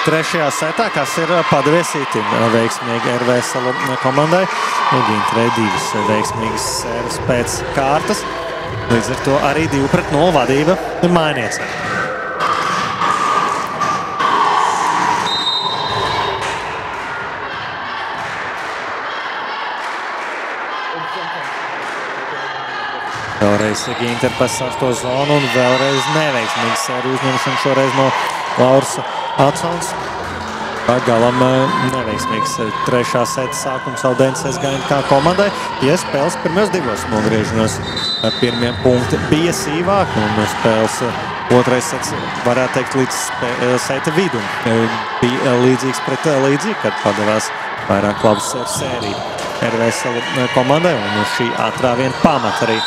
trešajā setā, kas ir padevies itin veiksmīgi RVSL komandai. Ginterei divas veiksmīgas sērvas pēc kārtas. Līdz ar to arī 2-0 vadība mājniecei. Vēlreiz Ginter pasāks to zonu un vēlreiz neveiksmīgs sēriju uzņemšana šoreiz no Lauras Atsons. Galam neveiksmīgs trešā seta sākums Audenses GNK komandai. Ja spēles pirmajos divos nogriežņos pirmie punkti bija sīvāki un spēles otrais sets, varētu teikt, līdz seta vidum bija līdzīgs pret līdzīgi, kad padevās vairāk labas sēriju RVSL komandai un šī ātrā vien pamat arī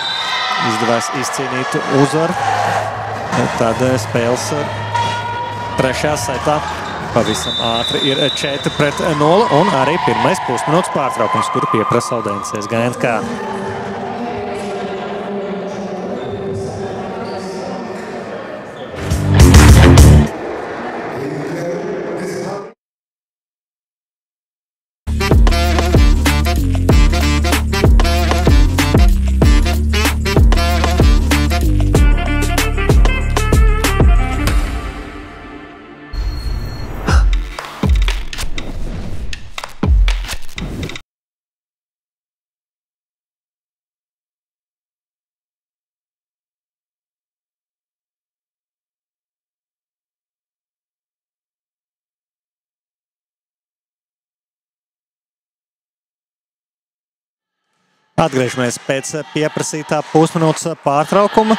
izdevās izcīnīt uzvaru. Tad spēles trešajā setā pavisam ātri ir 4-0 un arī pirmais pusminūtes pārtraukums, kuru pieprasa Audenses GNK. Atgriežamies pēc pieprasītā pusminūtes pārtraukuma.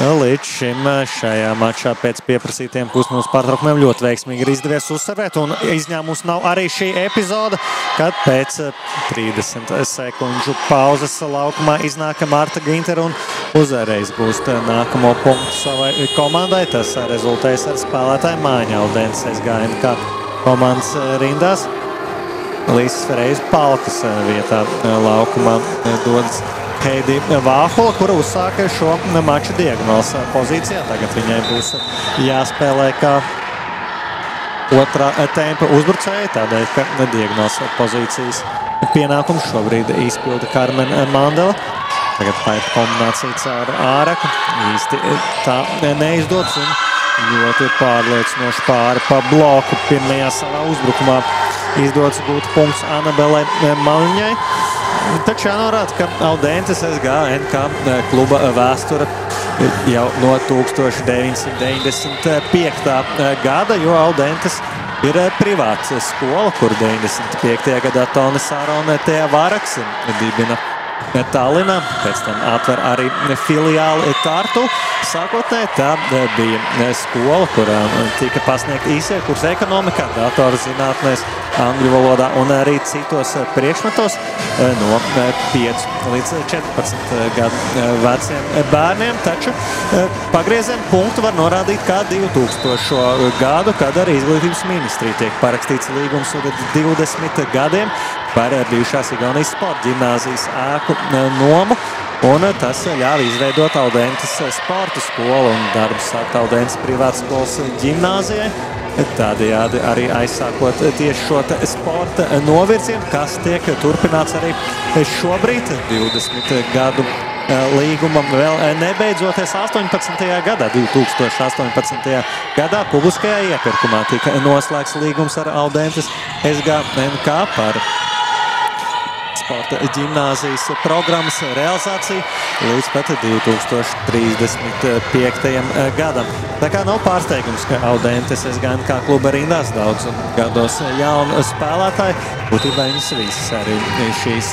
Līdz šim šajā mačā pēc pieprasītiem pusminūtes pārtraukumiem ļoti veiksmīgi ir izdevies uzsarvēt, un izņēmums nav arī šī epizoda, kad pēc 30 sekundžu pauzes laukumā iznāk Marta Gintere un uzreiz gūst nākamo punktu savai komandai. Tas rezultējas ar spēlētāju maiņu Audenses GNK komandas rindās. Līsas Ferejas Palkas vietā laukumā dodas Heidi Vāhula, kura uzsāka šo maču diagonāls pozīcijā. Tagad viņai būs jāspēlē kā otrā tempa uzbrucēja, tādēļ, ka diagonāls pozīcijas pienākums šobrīd izpilda Karmen Mandela. Tagad paiet kombinācija caur Āraku. Īsti tā neizdodas un ļoti pārliecinoši pāri pa bloku pirmajā savā uzbrukumā izdodas gūt punkts Anabelai Maliņai. Taču jānorāda, ka Audentes GNK kluba vēsture jau no 1995. gada, jo Audentes ir privāts skola, kur 95. gadā Tonis Sārone Tēja Varaks dibina Tallinā, pēc tam atver arī filiāli Tartu. Sākotnēji tā bija skola, kurā tika pasniegt īsie kursi ekonomikā, datoru zinātnēs, angļu valodā un arī citos priekšmetos no 5 līdz 14 gadu veciem bērniem. Taču pagrieziena punktu var norādīt kā 2000. gadu, kad arī Izglītības ministrija tiek parakstīts līgums 20 gadiem par bijušās Igaunijas sporta ģimnāzijas ēku nomu. Un tas ļāva izveidot Audentes sporta skolu un darbu sākt Audentes privātskolas ģimnāzijai. Tādējādi arī aizsākot tieši šo sporta novirzienu, kas tiek turpināts arī šobrīd 20 gadu līgumam vēl nebeidzoties 2018. gadā publiskajā iepirkumā tika noslēgts līgums ar Audentes SGNK par sporta ģimnāzijas programmas realizāciju līdz pat 2035. gadam. Tā kā nav pārsteigums, ka Audentes SGNK kluba rindās daudz gados jaunu spēlētāju. Būtībā viņas visas arī šīs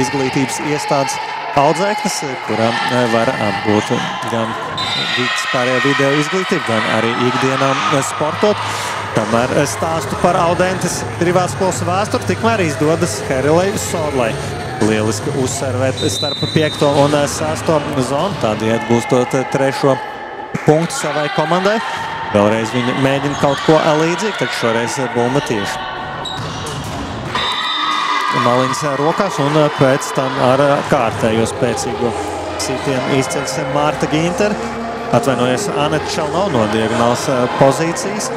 izglītības iestādes audzēknes, kurām var apgūt gan vispārējo video izglītību, gan arī ikdienām sportot. Kamēr stāstu par Audentes privātskolas vēsturi, tikmēr izdodas Herilei Sodlai lieliski uzservēt starp 5. un 6. zonu, tādējādi gūstot 3. punktu savai komandai. Vēlreiz viņa mēģina kaut ko līdzīgu, taču šoreiz bumba tieši Maliņas rokās un pēc tam ar kārtējo spēcīgo sitienu izceļas Mārta Ginter. Atvainojies Aneta Čelnova no diagonālas pozīcijas.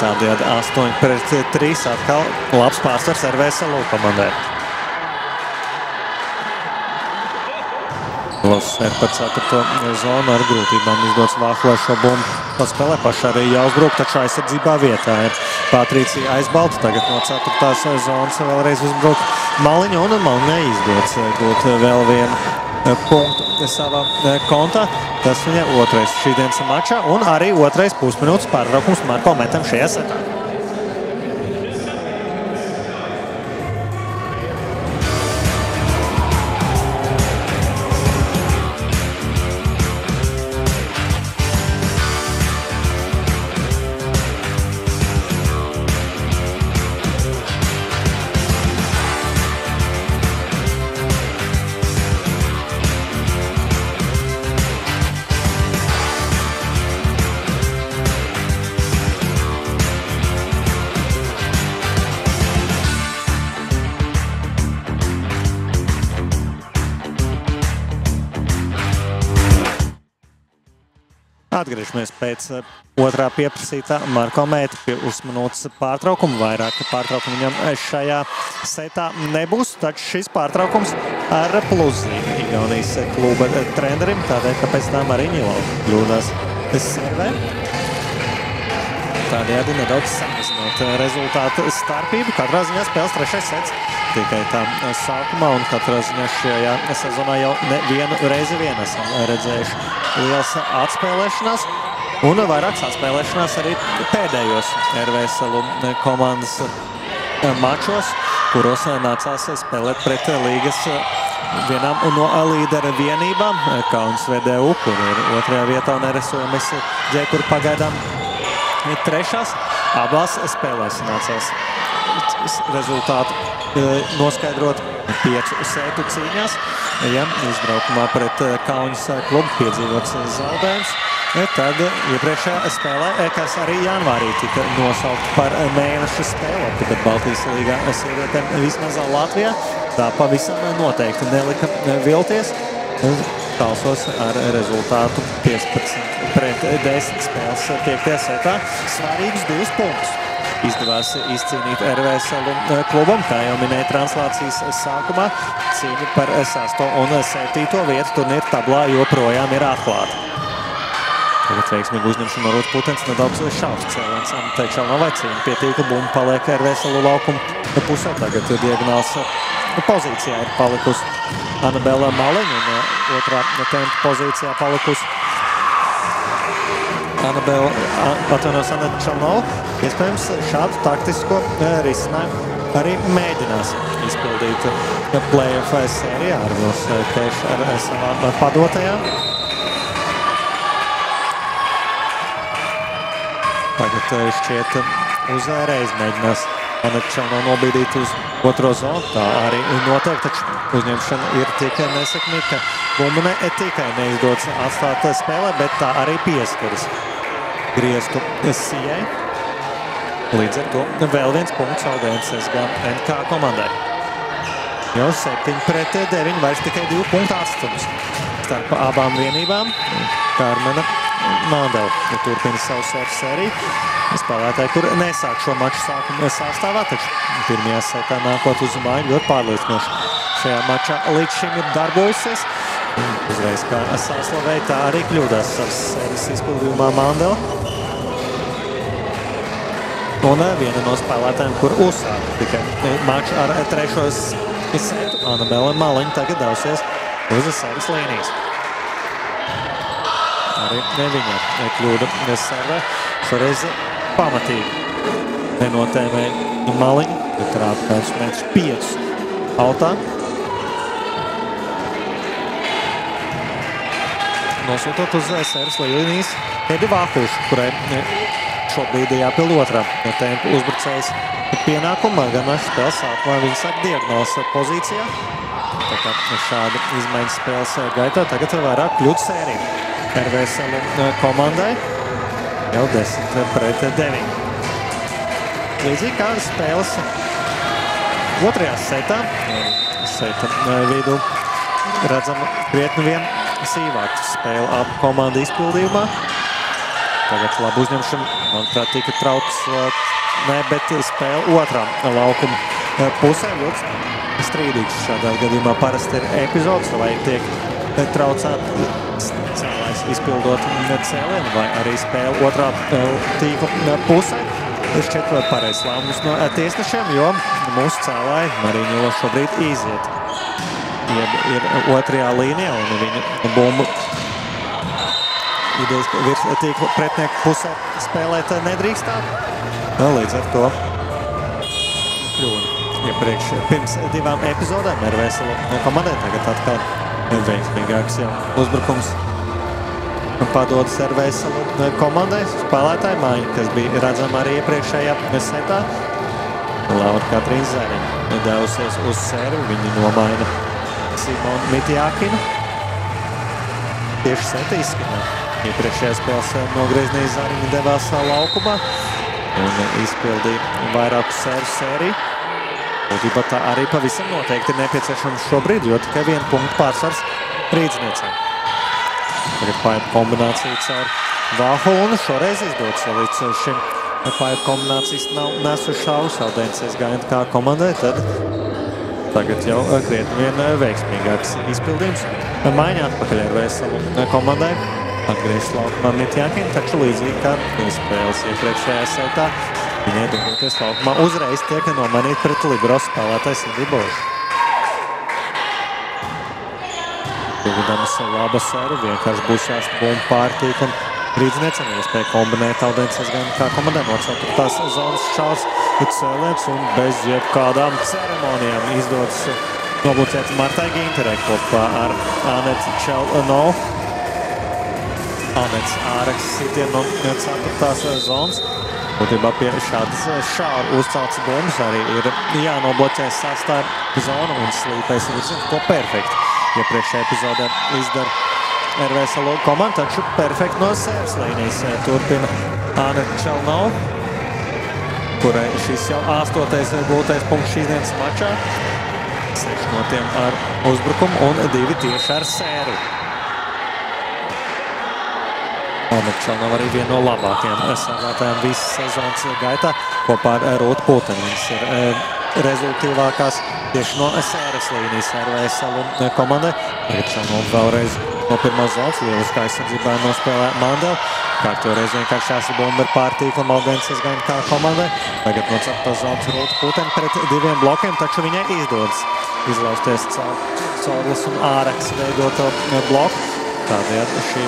Tādējādi 8-3 atkal labs pārsvars RVSLU komandai. Losser par 4. zonu ar grūtībām izdots Vāhlai šo bumbu. Paspēlē paši arī jāuzbruk, taču aizsardzībā vietā ir Patricija Aizbalta. Tagad no 4. zonas vēlreiz uzbruk Maliņa un Maliņai izdots gūt vēl vienu punktu savā kontā. Tas viņa otrais šīdienas mačā un arī otrais pusminūtes pārtraukums Marko Metam šajā setā. Atgriežamies pēc otrā pieprasītā Marko Mēta pusminūtes pārtraukuma. Vairāk pārtraukumu viņam šajā setā nebūs, taču šis pārtraukums ar pluzīm Igaunijas kluba trenerim, tādēļ, ka pēc tam arī Ņilo kļūdās servē. Tādējādi nedaudz samazinot rezultātu starpību. Katrā ziņā spēles 3. sets tikai tā sākumā, un katrā ziņā šajā sezonā jau nevienu reizi vien esam redzējuši liels atspēlēšanās un vairākas atspēlēšanās arī pēdējos RVSLU komandas mačos, kuros nācās spēlēt pret līgas vienām no līdera vienībām, Kaunas VDU, kur ir 2. vietā, un RSOMS Džē, kur pagaidām 3. abās spēlēs nācās rezultātu noskaidrot 5 sētu cīņās. Ja izbraukumā pret Kaunas klubu piedzīvots zaudējums, tad iepriekšējā spēlē, kas arī janvārī tika nosaukt par mēneša spēloti, bet Baltijas līgā sievietēm vismaz Latvijā tā pavisam noteikti nelika vilties. Talsos ar rezultātu 15-10 spēles 5. setā svarīgus 2 punktus. Izdevās izcīnīt RVSLU klubam, kā jau minēja translācijas sākumā. Cīņa par 6. un 7. vietu turnīra tablā joprojām ir atklāta. Tagad veiksmīgi uzņemšana no Rūtas Putens, nedaudz šaurs cēliens. Teikšā nav vai cīņa pie tīkla, bumba paliek RVSLU laukumu pusē. Tagad diagonāls pozīcijā ir palikusi Anabela Maliņa, un otrā tempa pozīcijā palikusi Aneta Čelnova. Iespējams, šādu taktisko risinājumu arī mēģinās izpildīt play-off sērijā ar Vils Kešu ar savām padotajām. Tagad šķiet uzreiz mēģinās Aneta Čelnova nobīdīt uz 2. zonu. Tā arī notiek, taču uzņemšana ir tikai nesekmīga, ka bumba ne tikai neizdodas atstāt spēlē, bet tā arī pieskaras griestu sijai. Līdz ar to vēl viens punkts Audentes SGNK komandai. Jau 7-9, vairs tikai 2 punktu atstums starp abām vienībām. Karmena Mandela turpina savu sēriju. Spēlētāji, kur nesāk šo maču sākumu sastāvā, taču pirmajā setā nākot uz māju ļoti pārliecinoši šajā mačā līdz šim ir darbojusies. Uzreiz kā sāslavēja, tā arī kļūdās savas sērijas izpildījumā Mandela. Un viena no spēlētājiem, kur uzsāka tikai maču ar trešo setu, Anabela Maliņa tagad dausies uz servis līnijas. Arī viņa kļūda servē. Šoreiz pamatīgi nenotēmēja Maliņa, bet trāpa kādus metrus 5 autā. Nosūtot uz servis līnijas Edi Vākušu, kurai šobrīd jāpild otrā tempu uzbrucējas pienākumā, gan spēles sākumā viņa sāk diagonālas pozīcijā. Tā kā šāda izmaiņas spēles gaitā tagad vairāk kļūt sērija. RVSL komandai jau 10-9. Līdzīgi kā spēles otrajā setā vidū redzam krietni vien sīvāku spēli abu komandu izpildījumā. Tagad labu uzņemšanu, manuprāt, tika trauks, bet spēle otrā laukuma pusē ļoti strīdīgs. Šādā gadījumā parasti ir epizodes, vai tiek traucēts cēlājs izpildot cēlienu, vai arī spēle otrā tīkla pusē. Šķiet pareizs lēmums no tiesnešiem, jo mūsu cēlāji Mariņola šobrīd iziet. Ir otrajā līnijā un viņa bumbu idejas virs tīkla pretinieku pusē spēlēt nedrīkstāt. Līdz ar to kļūda iepriekš pirms 2 epizodēm RVSL komandai. Tagad atkal veiksmīgāks jau uzbrukums padodas RVSL komandai. Spēlētāji māja, kas bija redzama arī iepriekšējā setā. Laura Katrīna Zariņa devusies uz servi. Viņi nomaina Simonu Mitjākinu. Tieši seta izskanē. Iepriekšējā spēles nogrieznī Zariņa devās laukumā un izpildīja vairāku sēriju. Būtībā tā arī pavisam noteikti ir nepieciešams šobrīd, jo tikai 1 punktu pārsvars rīdzniecēm. Tagad paiet kombinācija caur Vāhulu un šoreiz izdodas, ja līdz šim paiet kombinācijas nav nesuši šaus Audenses Gainta kā komandai, tad tagad jau krietni vien veiksmīgāks izpildījums. Maiņa atpakaļ RVSL komandai. Atgriežas laukumā Mitjākina, taču līdzīgi kā spēles iepriekšējā setā, viņai dodoties laukumā uzreiz tiek nomainīt pret libero spēlētājs Indi Božu. Iegudamas laba sēru, vienkārši būs jāst bumbu pārtīkam rīdzniecam, iespēja kombinēt Audenses gan kā komandai no 4. zonas šāds cēliens un bez jebkādām ceremonijām izdodas nobloķēt Martai Ginterei kopā ar Anetu Čelnovu. Anets āreks sitien no 4. zonas. Būtībā pie šādas šāru uzceltas bumbas arī ir jānobloķē 6. zona un slīpēs virziens, ko perfekti. Iepriekšējā epizodē izdara RVSL komanda, taču perfekti no sērvas līnijas turpina Aneta Čelnova, kurai šis jau 8. gūtais punkts šīs dienas mačā. 6 no tiem ar uzbrukumu un 2 tieši ar sēriju. Aneta Čelnova arī viena no labākajām sērvētājiem visas sezonas gaitā kopā ar Rūtu Pulteni. Viņas ir rezultīvākās tieši no sēras līnijas RVSL komandai. Tagad Čelnova vēlreiz no 1. zonas lieliskā aizsardzībā nospēlē Mandeli. Kārtoreiz vienkārši jāsabumba ar pārtīklam Audenses gan kā komandai. Tagad no 4. zonas Rūtu Pulteni pret 2 blokiem, taču viņai izdodas izlausties caur Sorlas un Āreks veidoto bloku. Tādējādi šī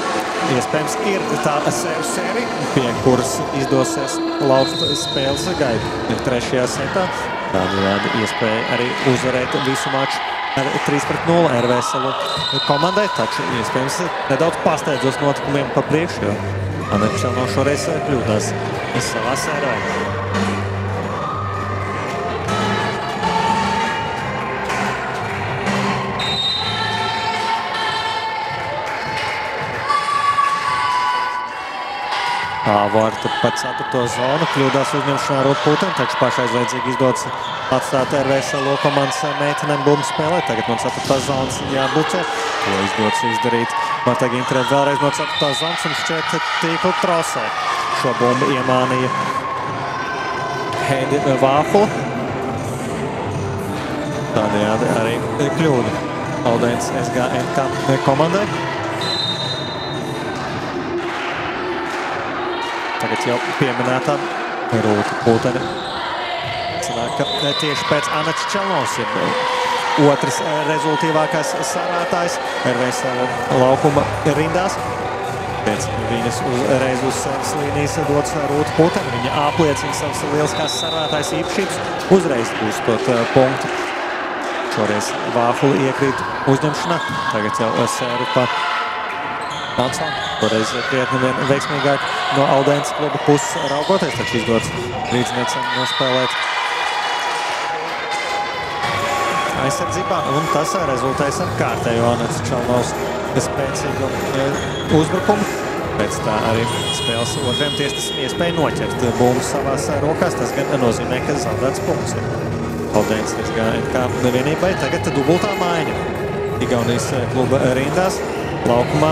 iespējams ir tā sērija, pie kuras izdosies lauzt spēles gaitu 3. setā. Tādējādi iespēja arī uzvarēt visu maču ar 3-0 RVSL komandai, taču iespējams nedaudz pasteidzos notikumiem pa priekšu, jo Aneta Čelnova šoreiz kļūdās savā sērē. Vārta pa 4. zonu kļūdās uzņemšanā Rūtu Pulteni, taču pašaizveidzīgi izdodas atstāt RVSL komandas meitenēm bumbu spēlē. Tagad no 4. zonas jābucē. To izdodas izdarīt Martai Ginterei vēlreiz no 4. zonas un šķiet tīklu trosē. Šo bumbu iemānīja Heidi Vāhula. Tādējādi arī kļūda Audenses SGNK komandai. Tagad jau pieminētā Rūta Putene. Sanāk, ka tieši pēc Anača Čelnovs ir otrs rezultīvākais sarātājs RVS laukuma rindās. Pēc viņas uzreiz uz savas līnijas dodas Rūta Putene. Viņa apliecina savas lieliskās sarātājs īpašības, uzreiz gūstot punktu. Šoreiz Vāhuli iekrīt uzņemšanā. Tagad jau sēru pa Ansonu. Toreiz krietni vien veiksmīgāk no Aldēnas kluba puses raugoties, taču izdodas līdzniecam nospēlēt aizsardzībā, un tas rezultēs ar kārtējo Anača Čelnovs spēcīgu uzbrukumu. Pēc tā arī spēles otriem tiesnesim iespēja noķert bumbu savās rokās. Tas gan nozīmē, ka zaudēts punkts ir. Aldēnas kā vienībai tagad dubultā maiņa. Igaunijas kluba rindās laukumā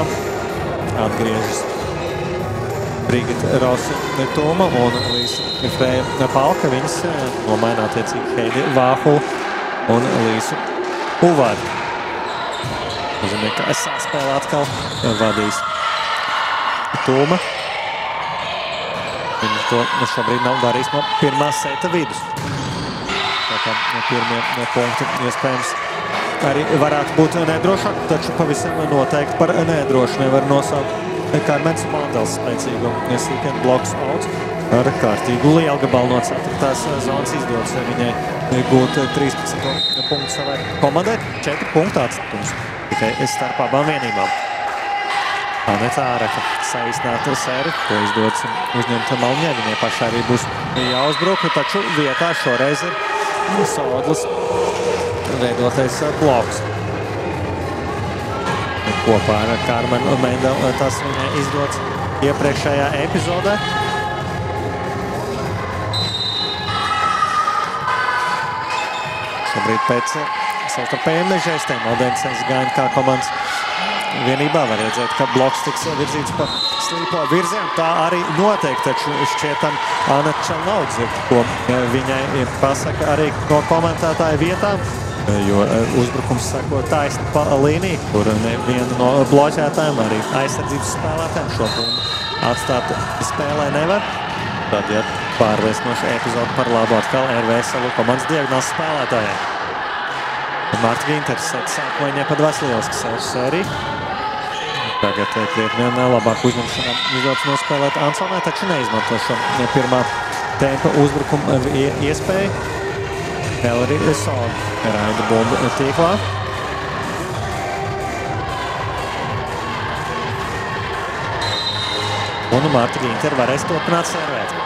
atgriežas Brigita Rausa Toma un Līsa Freja Palka. Viņas nomaina attiecīgi Heidi Vāhulu un Līsu Uvāri. Nozīmē, ka saspēle atkal vadīs Toma. Viņa to šobrīd nav darījis no pirmā seta vidus. Tā kā pirmie punkti iespējams arī varētu būt nedrošāk, taču pavisam noteikti par nedrošu nevar nosaukt Karmens Mandels spēcīgu sīkenu bloks auts ar kārtīgu lielgabalu no 4. zonas izdodas viņai gūt 13 punktu savai komandai, 4 punktu atstatums tikai starp abām vienībām. Aneta Āreka saīsnāta sēri, ko izdodas uzņemt Malņē. Viņai pašai arī būs jāuzbruk, taču vietā šoreiz ir Sodlas veidotais bloks. Kopā ar Karmenu Mendelu tas viņai izdodas iepriekšējā epizodē. Šobrīd pēc savstarpējiem žestiem Aldēnas GNK komandas vienībā var redzēt, ka bloks tiks virzīts pa slīpo virzienu. Tā arī noteikti, taču šķietam Anača Čelnovs, ko viņai pasaka arī no komentētāja vietām, jo uzbrukums sako taisni pa līniju, kur neviena no bloķētājiem, arī aizsardzības spēlētājiem šo bumbu atstāt spēlē nevar. Tad, ja pārliecinoša epizode par labu atkal RVS komandas diagonāls spēlētājiem. Marta Ginters sākumā viņai pat lieliski sēriju. Tagad krietni labāk uzņemšanā izdodas nospēlēt Ansonai, taču neizmanto šo pirmā tempa uzbrukuma iespēju. Vēl arī Sola raida bumbu tīklā. Un Marta Ginter varēs turpināt servēt.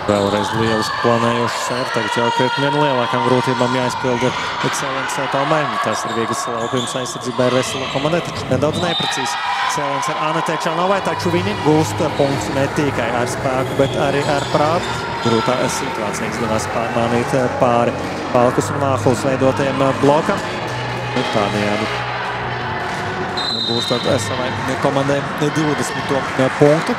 Vēlreiz lieliski planējoši sēri. Tagad jau krietni vien lielākām grūtībām jāizpilda cēliens Tomai. Tas ir viegls laukums aizsardzībā RVS komandai, taču nedaudz neprecīzi cēliens ar Anetei Čelnovai, taču viņi gūst punktus ne tikai ar spēku, bet arī ar prātu. Grūtā situācija izdevās pārmānīt pāri Palkas un Vāhulas veidotajiem blokam. Tādējādi gūstot savai komandai 20. punktu.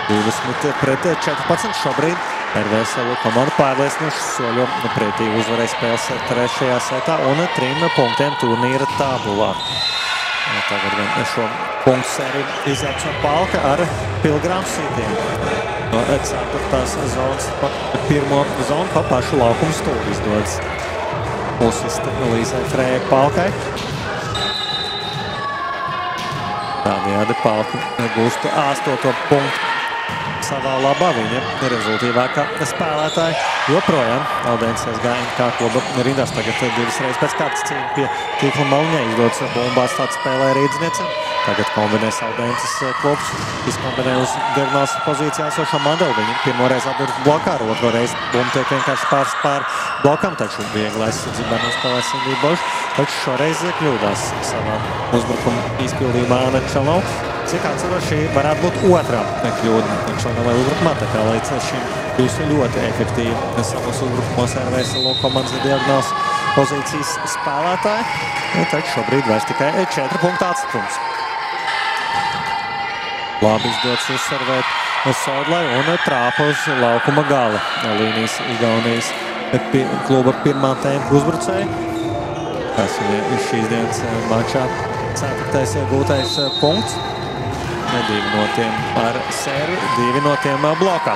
20 pret 14 šobrīd RVS komanda pārliecinoši soļo pretī uzvarēja spēles 3. setā un 3 punktiem turnīra tabulā. Tagad gan šo punktu sēriju izjauca Palka ar Pilgrām sitiem. No 4. zonas pa 1. zonu pa pašu laukumu stūri izdodas pusiste Līsai Frejai Palkai. Tādējādi Palka gūst 8. punktu savā labā. Viņa rezultīvākā spēlētāja joprojām Aldēnas GNK kluba rindās. Tagad divas reizes pēc kārtas cīņa pie tīkla Malņē izdodas bumbās tāds spēlē rīdzniecim. Tagad kombinēs Aldēnas klubs, izkombinē uz diagonālas pozīcijā esošo Mandelu. Viņa pirmoreiz atduras blokā, ar otro reizi bumba tiek vienkārši pār blokam, taču viegli aizsardzībā nospēlēs Sindija Boža. Taču šoreiz kļūdās savā uzbrukuma izpildījumā Anača Čelnova. Cik atceros, šī varētu būt otrā kļūda Čelnovai uzbrukumā, tā kā līdz šim bijusi ļoti efektīvi savos uzbrukumos RVS komandas diagonāls pozīcijas spēlētāji. Taču šobrīd vairs tikai 4 punktu atstatums. Labi izdodas uzservēt Sodlai un trāpa uz laukuma gala līnijas Igaunijas kluba pirmā tempa uzbrucēja. Tas šīs dienas mačā 4. gūtais punkts. 2 no tiem ar servi, 2 no tiem blokā.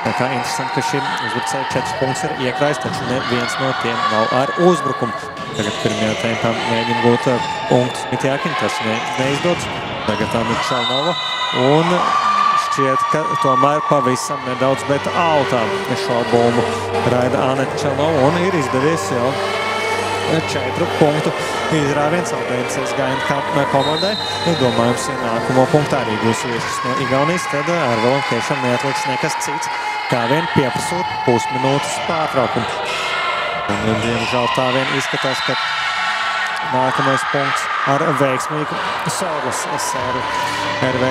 Tā kā interesanti, ka šim uzbrucēji 4 punktus ir iekrājis, taču neviens no tiem nav ar uzbrukumu. Tagad pirmajā tempā mēģina gūt punktus Mitjākin, tas neizdodas. Tagad Anita Čelnova un šķiet, ka tomēr pavisam nedaudz, bet autā šo bumbu raida Anita Čelnova un ir izdevies jau 4 punktu izrāviens Audenses GNK komandai. Domājams, nākamo punktu arī būs viešas no Igaunijas, tad Arvelam tiešām neatliks nekas cits, kā vien pieprasot pusminūtes pārtraukumu. Un, diemžēl tā vien izskatās, ka nākamais punkts ar veiksmīgu Sodlas servi RV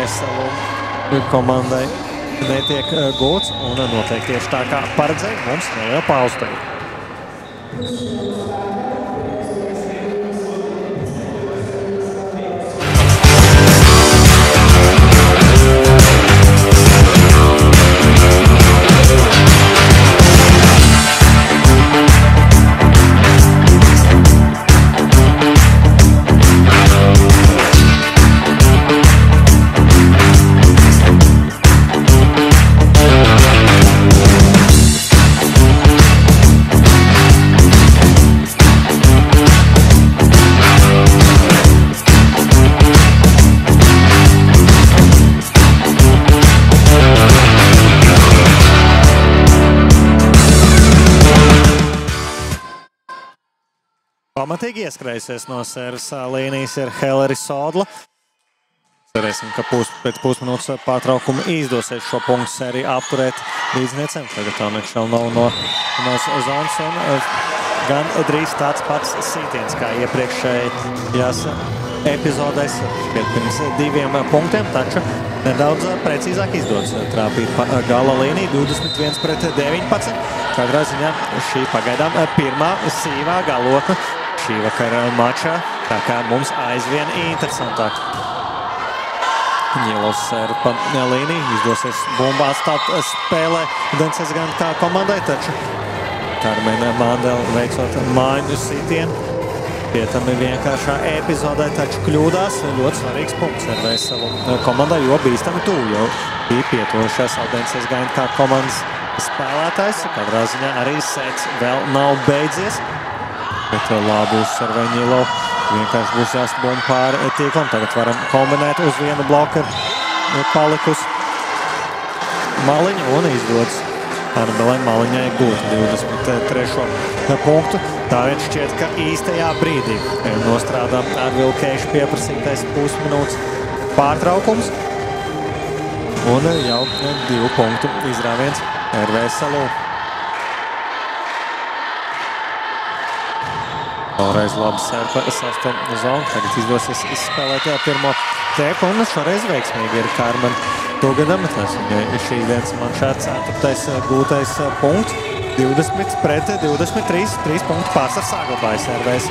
komandai netiek gūts, un noteikti tieši tā kā paredzēja, mums neliela pauze tagad. Pamatīgi ieskrējusies no servis līnijas ir Helleri Sodla. Cerēsim, ka pēc pusminūtes pārtraukuma izdosies šo punktu sēriju apturēt līdzniecēm. Tagad Anita Čelnova no zonas un gan drīz tāds pats sītiens kā iepriekšējās epizodēs. Pirms 2 punktiem, taču nedaudz precīzāk izdodas trāpīt pa gala līniju 21-19. Katrā ziņā šī pagaidām pirmā sīvā galotne šī vakara mačā, tā kā mums aizvien interesantāk. Ņielos servi pa līniju, izdosies bumbu atstāt spēlē Audenses GNK komandai, taču Karmena Mandela veicot māju sitienu. Pie tam vienkāršā epizodē taču kļūdās. Ļoti svarīgs punkts ar veselu komandai, jo bīstami tuvu jau bija pietuvušās Audenses GNK komandas spēlētājs. Katrā ziņā arī sets vēl nav beidzies. Bet labi uz Sarveņilo. Vienkārši būs jāsbumba pāri tīklam. Tagad varam kombinēt uz vienu bloku palikus Maliņu un izdodas Annabelai Maliņai gūt 23. punktu. Tā vien šķiet, ka īstajā brīdī nostrādā ar Vilkēšu pieprasītais pusminūtes pārtraukums. Un jau 2 punktu izrāviens RV Salū. Vēlreiz labi serpa sasto zonu. Tagad izdosies izspēlēt pirmo tepu un šoreiz veiksmīgi ir Karmena Tugadam. Šī viens manšā 4. gūtais punkts. 20-23, 3 punktu pārsvars saglabājas RVS.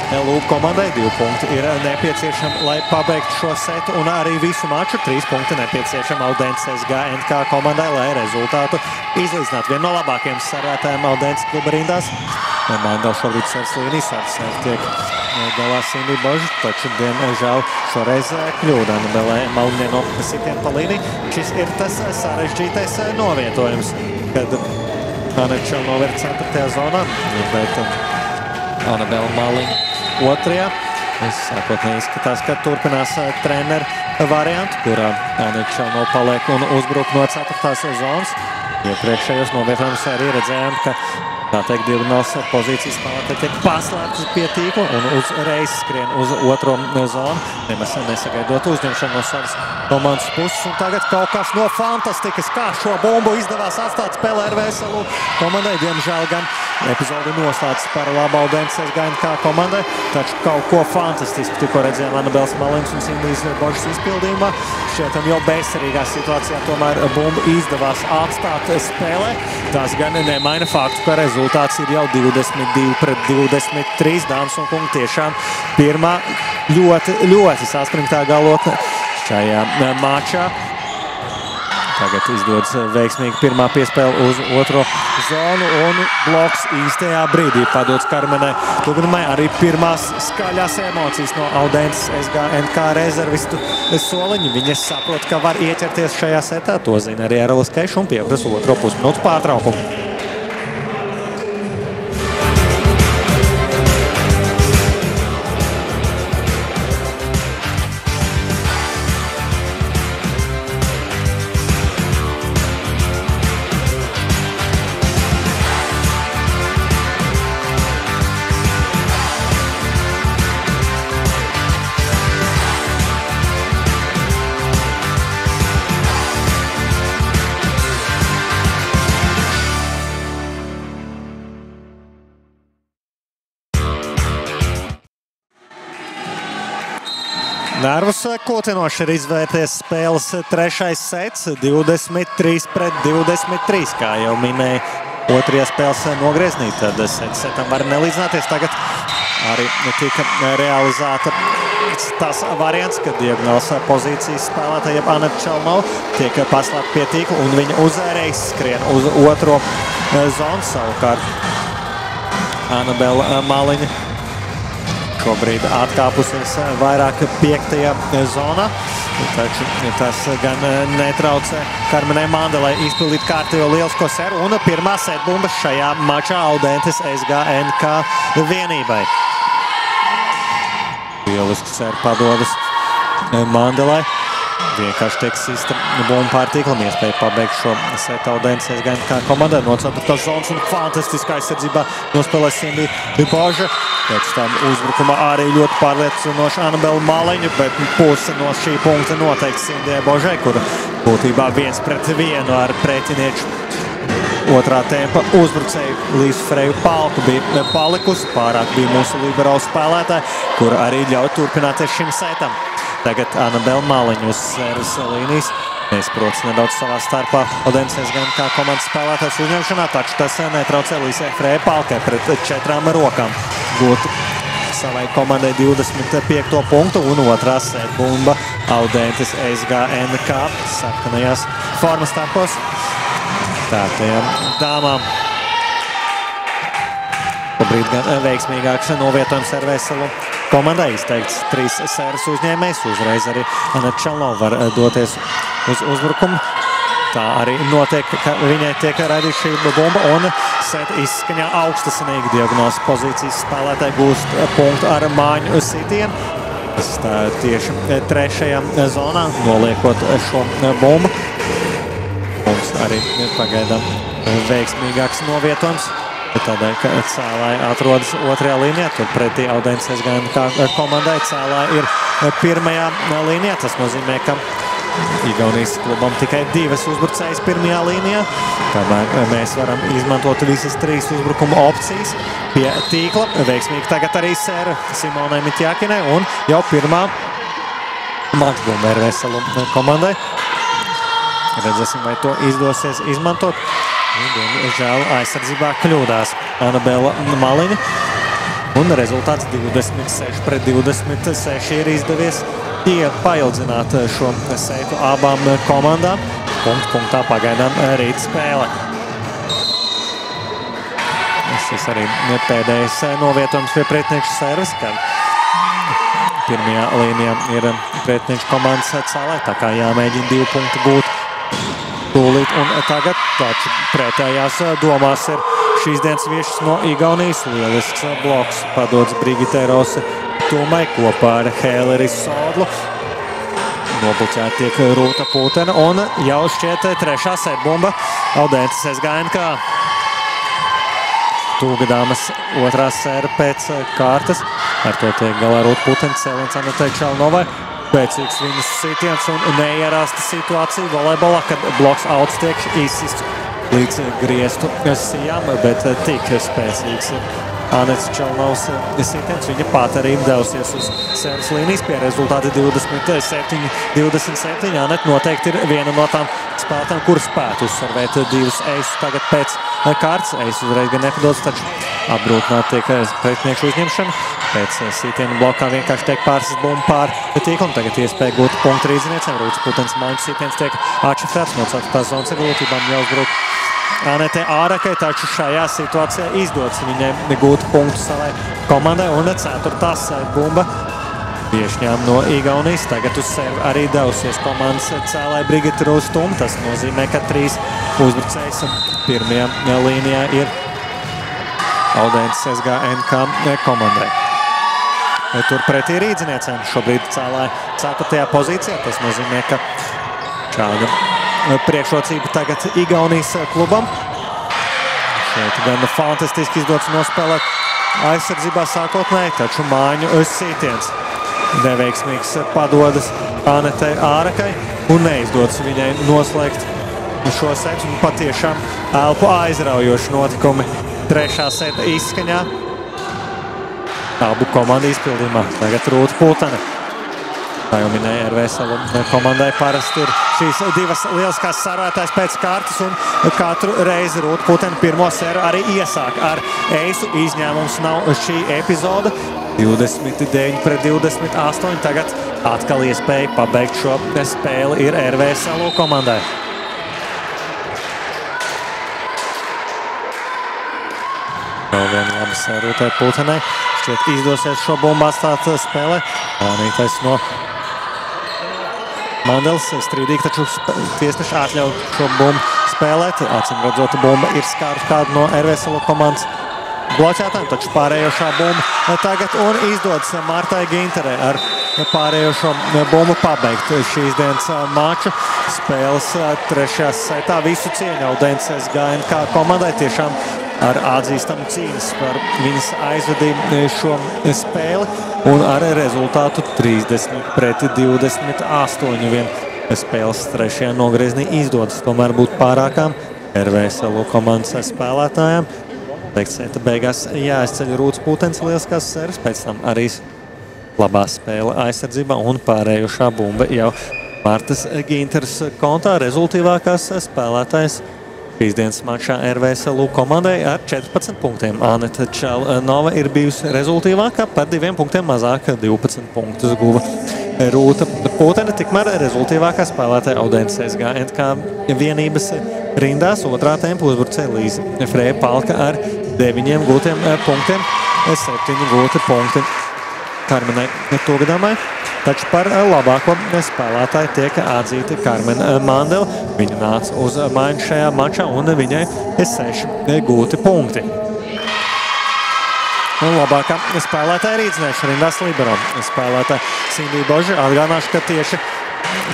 LU komandai 2 punkti ir nepieciešami, lai pabeigtu šo setu un arī visu maču. 3 punkti nepieciešami Audenses GNK komandai, lai rezultātu izlīdzinātu. Viena no labākajiem servētājiem Audenses kluba rindās. Mandela šobrīd servis līnijas ar servi tiek galā Cindy Boža, taču diemžēl šoreiz kļūda Annabelai Maliņai no sitiena pa līniju. Šis ir tas sarežģītais novietojums, kad Anita Čelnova ir 4. zonā, bet Annabela Maliņa 2. Sākotnēji izskatās, ka turpinās treneru variantu, kurā Anita Čelnova paliek un uzbruk no 4. zonas. Iepriekšējos novietojumus arī redzējām, ka tā teikt, diagonāls pozīcijas spēlētāji tiek paslēptas pie tīkla un uzreiz skrien uz 2. zonu. Nemaz nesagaidot uzņemšanu no savas komandas puses. Un tagad kaut kas no fantastikas, kā šo bumbu izdevās atstāt spēlē ar veselu komandai. Diemžēl gan epizodi noslēdzas par labu Audenses GNK komandai, taču kaut ko fantastisku tikko redzējām Annabelas Maliņas un Cindijas Božas izpildījumā. Šķietam jau bezcerīgā situācijā tomēr bumbu izdevās atstāt spēlē. Tas gan nemaina faktu, ka rezultāts ir jau 22-23. Dāmas un kungi, tiešām pirmā ļoti saspringtā galotne šajā mačā. Tagad izdodas veiksmīgi pirmā piespēle uz otro zonu un bloks īstajā brīdī padots Karmenai Tugnumai. Arī pirmās skaļās emocijas no Audenses SGNK rezervistu soliņu. Viņa saprot, ka var ieķerties šajā setā. To zina arī Erolis Keišs un pieprasa otro pusminūtes pārtraukumu. Nervus kotinoši ir izvērties spēles trešais sets, 23-23, kā jau minēja otrajā spēles nogrieznī. Tad setam var nelīdzināties. Tagad arī tika realizēta tas variants, kad diagonāls pozīcijas spēlētāja Aneta Čelnova tiek paslēpta pie tīkla un viņa uzvērējs skrien uz otro zonu. Savukārt Anabela Maliņa šobrīd atkāpusies vairāk piektajā zonā, taču tas gan netraucē Karmenai Mandelai izpildīt kārtējo lielisko seru un pirmā setbumba šajā mačā Audentes SGNK vienībai. Lielisks seru padodas Mandelai. Vienkārši tiek sista bumba pār tīklam, iespēja pabeigt šo setu Audentes SGNK komandai. No 4. zonas un fantastiskā aizsardzībā nospēlē Cindy Boža. Pēc tam uzbrukumā arī ļoti pārliecinoša Anabela Maliņa, bet puse no šī punkta noteikti Cindy Božai, kura būtībā 1-1 ar pretinieču otrā tempa uzbrucēju Līsu Freju Palku bija palikusi. Pārāk bija mūsu liberālu spēlētāji, kura arī ļauj turpināties šim setam. Tagad Anabela Maliņa uz servis līnijas. Neizprots nedaudz savā starpā Audentes SGNK komandas spēlētājs uzņemšanā, taču tas netraucē Līsai Freja Palkai pret 4 rokām gūt savai komandai 25. punktu un otrā setbumba Audentes SGNK sarkanajās formas starpos tērtajām dāmām. Šobrīd gan veiksmīgāks novietojums ar Veselu komandai. Izteikts 3 sēras uzņēmējs. Uzreiz arī Aneta Čelnova var doties uz uzbrukumu. Tā arī notiek, ka viņai tiek raidīta šī bumba un seta izskaņā augstasinīgi diagonāls pozīcijas spēlētāji gūst punktu ar māņu sitienu. Tas tieši trešajā zonā noliekot šo bumbu. Mums arī pagaidām veiksmīgāks novietojums. Tādēļ, ka Cēlāja atrodas otrajā līnijā, tur pretī Audentes SGNK komandai Cēlāja ir pirmajā līnijā. Tas nozīmē, ka Igaunijas klubam tikai 2 uzbrucējas pirmajā līnijā, kamēr mēs varam izmantot visas 3 uzbrukuma opcijas pie tīkla. Veiksmīgi tagad arī sēra Simonai Mitjakinai un jau pirmā matchbumba ir Veselu komandai. Redzēsim, vai to izdosies izmantot. Žēl aizsardzībā kļūdās Anabela Maliņa. Un rezultāts 26-26 ir izdevies paildzināt šo setu abām komandām. Punktā pagaidām rīt spēle. Tas arī pēdējais novietojums pie pretinieču servis, kad pirmajā līnijā ir pretinieču komandas Cēlāja, tā kā jāmēģina 2 punktu gūt tūlīt un tagad, taču pretējās domās ir šīs dienas viešas no Igaunijas. Lielisks bloks padots Brigitei Rose Tumai kopā ar Hēleri Sodlu. Nobloķēta tiek Rūta Pūtena un jau šķiet trešā setbumba Audentes SGNK. Tūgadāmas otrā sēra pēc kārtas. Ar to tiek galā Rūta Pūtena, cēliens Anetai Čelnovai. Spēcīgs viņas sitiens un neierasta situācija volejbolā, kad bloks auts tiek izsists līdz griestu sijām, bet tik spēcīgs Anetas Čelnovas sitiens. Viņa pat arī devusies uz servis līnijas pie rezultāti 27-27. Aneta noteikti ir viena no tām spēlētājām, kuras spētu uzsarvēt 2 eisus tagad pēc kārtas. Eisus uzreiz gan nepadodas, taču apgrūtināt tiek pretinieku uzņemšana. Pēc sītienu blokā vienkārši tiek pārsas bumba pār tīklu. Tagad iespēja gūt punktu rīdzniecēm. Rūtas Putens maiņas sītiens tiek atšifrēts no 4. zonas grūtībām jāuzbruk Anetei Ārakai, taču šajā situācijā izdodas viņai gūt punktu savai komandai. Un 4. bumba viešņām no Igaunijas. Tagad uz servi arī devusies komandas cēlāja Brigita Rūstuma. Tas nozīmē, ka 3 uzbrucējs pirmajā līnijā ir Audentes SGNK komandai. Turpretī rīdzniecēm šobrīd cēlāja 4. pozīcijā. Tas nozīmē, ka šāda priekšrocība tagad Igaunijas klubam. Šeit gan fantastiski izdodas nospēlēt aizsardzībā sākotnēji, taču māņu sītiens neveiksmīgs padodas Anetei Ārakai un neizdodas viņai noslēgt šo setu. Un patiešām elpu aizraujoši notikumi 3. seta izskaņā. Abu komandu izpildījumā. Tagad Rūta Putene. Tā jau minēja RVSL komandai parasti ir šīs divas lieliskās sarvētājs pēc kārtas un katru reizi Rūta Putene pirmo servu arī iesāk ar eisu. Izņēmums nav šī epizoda. 29-28. Tagad atkal iespēja pabeigt šo spēli ir RVSL komandai. Vēl viena laba serve Rūtai Putenei. Šķiet izdosies šo bumbu atstāt spēlē. Pelnītais no Mandels strīdīgi, taču tiesneši atļauj šo bumbu spēlēt. Acīm redzot, bumba ir skārta kādu no RVSL komandas bloķētājiem, taču pārējošā bumba tagad un izdodas Martai Ginterei ar pārējošo bumbu pabeigt šīs dienas maču. Spēles 3. setā visu cieņu Audentes SGNK komandai tiešām ar atzīstamu cīņas par viņas aizvadību šo spēli un ar rezultātu 30-28. Vien spēles 3. nogriezienī izdodas tomēr būt pārākām RVSL komandas spēlētājām. Seta beigās jāizceļ Rūtas Putens lieliskās serves, pēc tam arī labā spēle aizsardzībā un pārējošā bumba jau Martas Ginteres kontā rezultīvākās spēlētājs šīs dienas mačā RVSL komandai ar 14 punktiem. Aneta Čelnova ir bijusi rezultīvākā, par 2 punktiem mazāk 12 punktus guva Rūta Putene, tikmēr rezultīvākā spēlētāja Audentes SGNK vienības rindās. Otrā tempa uzbrucēja Līza Freja Palka ar 9 gūtiem punktiem, 7 gūti punkti Karmenai Togadamai. Taču par labāko spēlētāju tiek atzīta Karmena Mandela. Viņa nāca uz maiņu šajā mačā un viņai 6 gūti punkti. Un labākā spēlētāja rīdznieša rindās libero spēlētāja Sindija Boža. Atgādināšu, ka tieši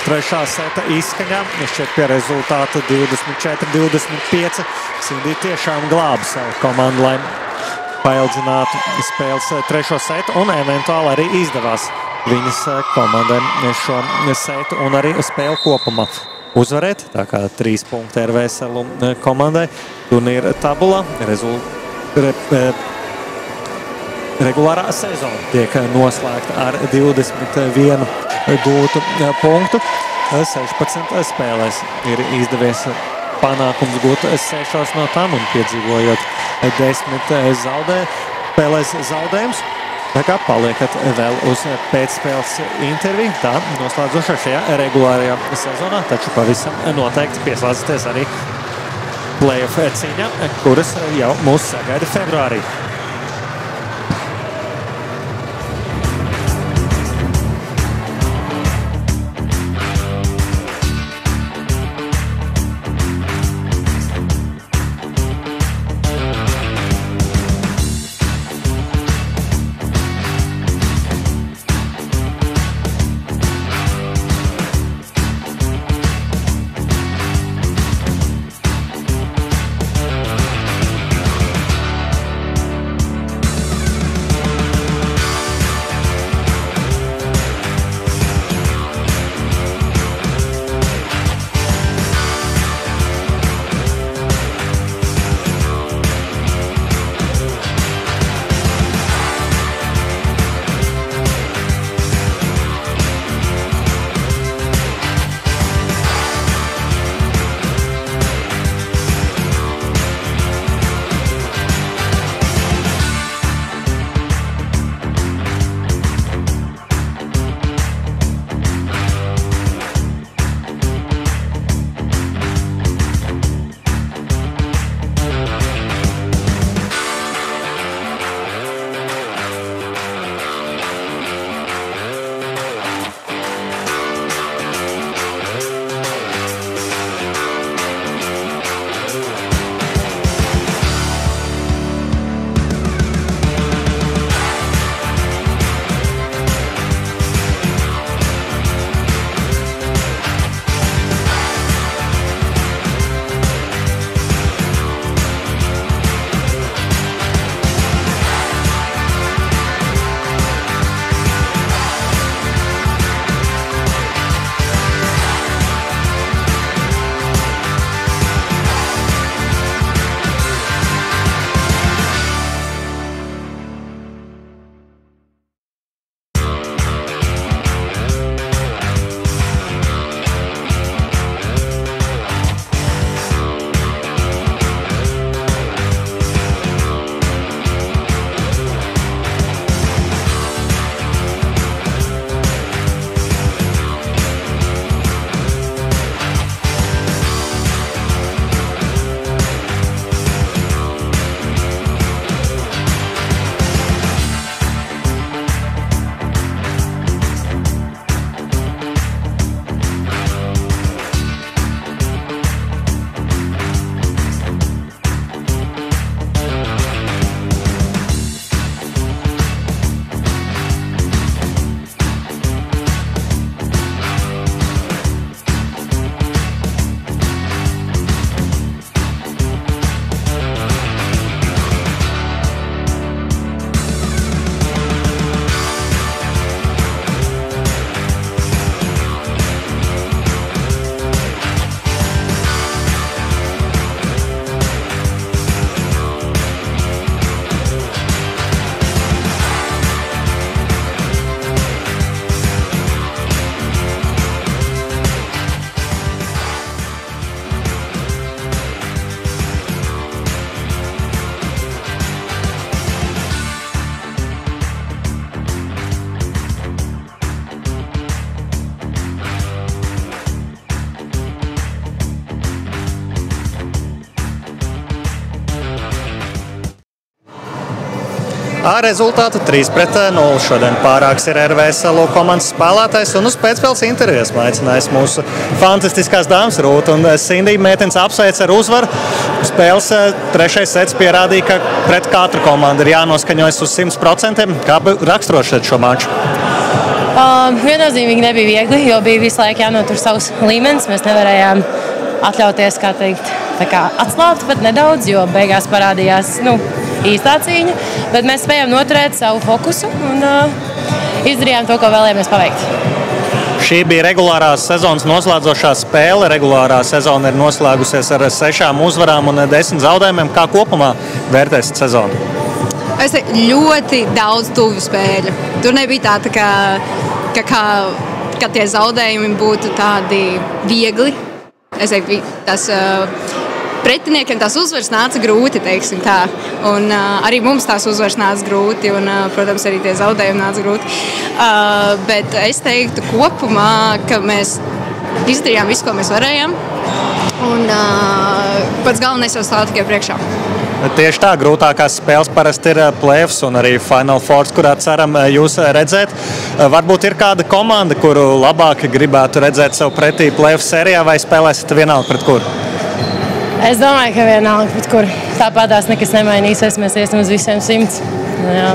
3. seta izskaņā, šķiet pie rezultāta 24-25, Sindija tiešām glāba savu komandu, lai paildzinātu spēles 3. setu un eventuāli arī izdevās viņas komandai šo setu un arī spēli kopumā uzvarēt. Tā kā 3 punkti RVSL komandai turnīra tabulā. Regulārā sezona tiek noslēgta ar 21 gūtu punktu. 16 spēlēs ir izdevies panākums gūt 6 no tām un piedzīvojot 10 spēlēs zaudējums. Tā kā paliekat vēl uz pēcspēles interviju, tā noslēdzošā šajā regulārajā sezonā, taču pavisam noteikti pieslēdzaties arī playoff cīņā, kuras jau mūs sagaida februārī. ar rezultātu 3-0. Šodien pārāks ir RVS Salo komandas spēlētājs un uz pēcspēles intervijas aicinājis mūsu fantastiskās dāmas Rūta un Sindija. Meitenes apsveic ar uzvaru. Spēles trešais sets pierādīja, ka pret katru komandu ir jānoskaņojas uz 100%. Kā raksturošat šo maču? Viennozīmīgi nebija viegli, jo bija visu laiku jānotur savs līmenis. Mēs nevarējām atļauties, atslābt pat nedaudz, jo beigās parādījās īstā cīņa. Bet mēs spējām noturēt savu fokusu un izdarījām to, ko vēlējāmies paveikt. Šī bija regulārās sezonas noslēdzošā spēle. Regulārā sezona ir noslēgusies ar 6 uzvarām un 10 zaudējumiem. Kā kopumā vērtēsit sezonu? Es teiktu, ļoti daudz tuvu spēļu. Tur nebija tā, ka tie zaudējumi būtu tādi viegli. Es teiktu, tas pretiniekiem tās uzvaras nāca grūti, teiksim tā. Un arī mums tās uzvaras nāca grūti, un, protams, arī tie zaudējumi nāca grūti. Bet es teiktu kopumā, ka mēs izdarījām visu, ko mēs varējām. Un pats galvenais jau stāv tikai priekšā. Tieši tā, grūtākās spēles parasti ir playoffs un arī Final Four, kurā ceram jūs redzēt. Varbūt ir kāda komanda, kuru labāk gribētu redzēt sev pretī playoff sērijā, vai spēlēsiet vienalga pret kuru? Es domāju, ka vienalga pret kuru. Tāpatās nekas nemainīsies, mēs iesim uz visiem 100. Jā.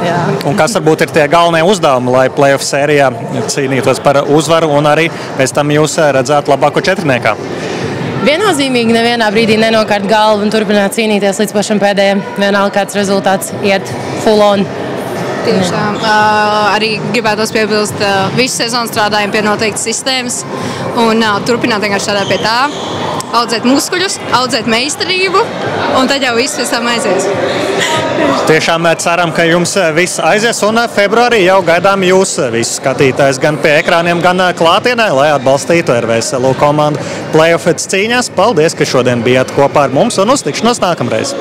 Jā. Un kas varbūt ir tie galvenie uzdevumi, lai playoff sērijā cīnītos par uzvaru un arī pēc tam jūs redzētu labāko četrniekā? Viennozīmīgi nevienā brīdī nenokārt galvu un turpināt cīnīties līdz pašam pēdējiem. Vienalga kāds rezultāts iet full on. Tieši tā. Arī gribētos piebilst, visu sezonu strādājam pie noteiktas sistēmas un turpināt vienkārši strādāt pie tā, audzēt muskuļus, audzēt meistarību un tad jau viss pēc tam aizies. Tiešām ceram, ka jums viss aizies un februārī jau gaidām jūs visus skatītājus gan pie ekrāniem, gan klātienē, lai atbalstītu RVS Salo komandu playoff cīņās. Paldies, ka šodien bijāt kopā ar mums un uz tikšanos nākamreiz.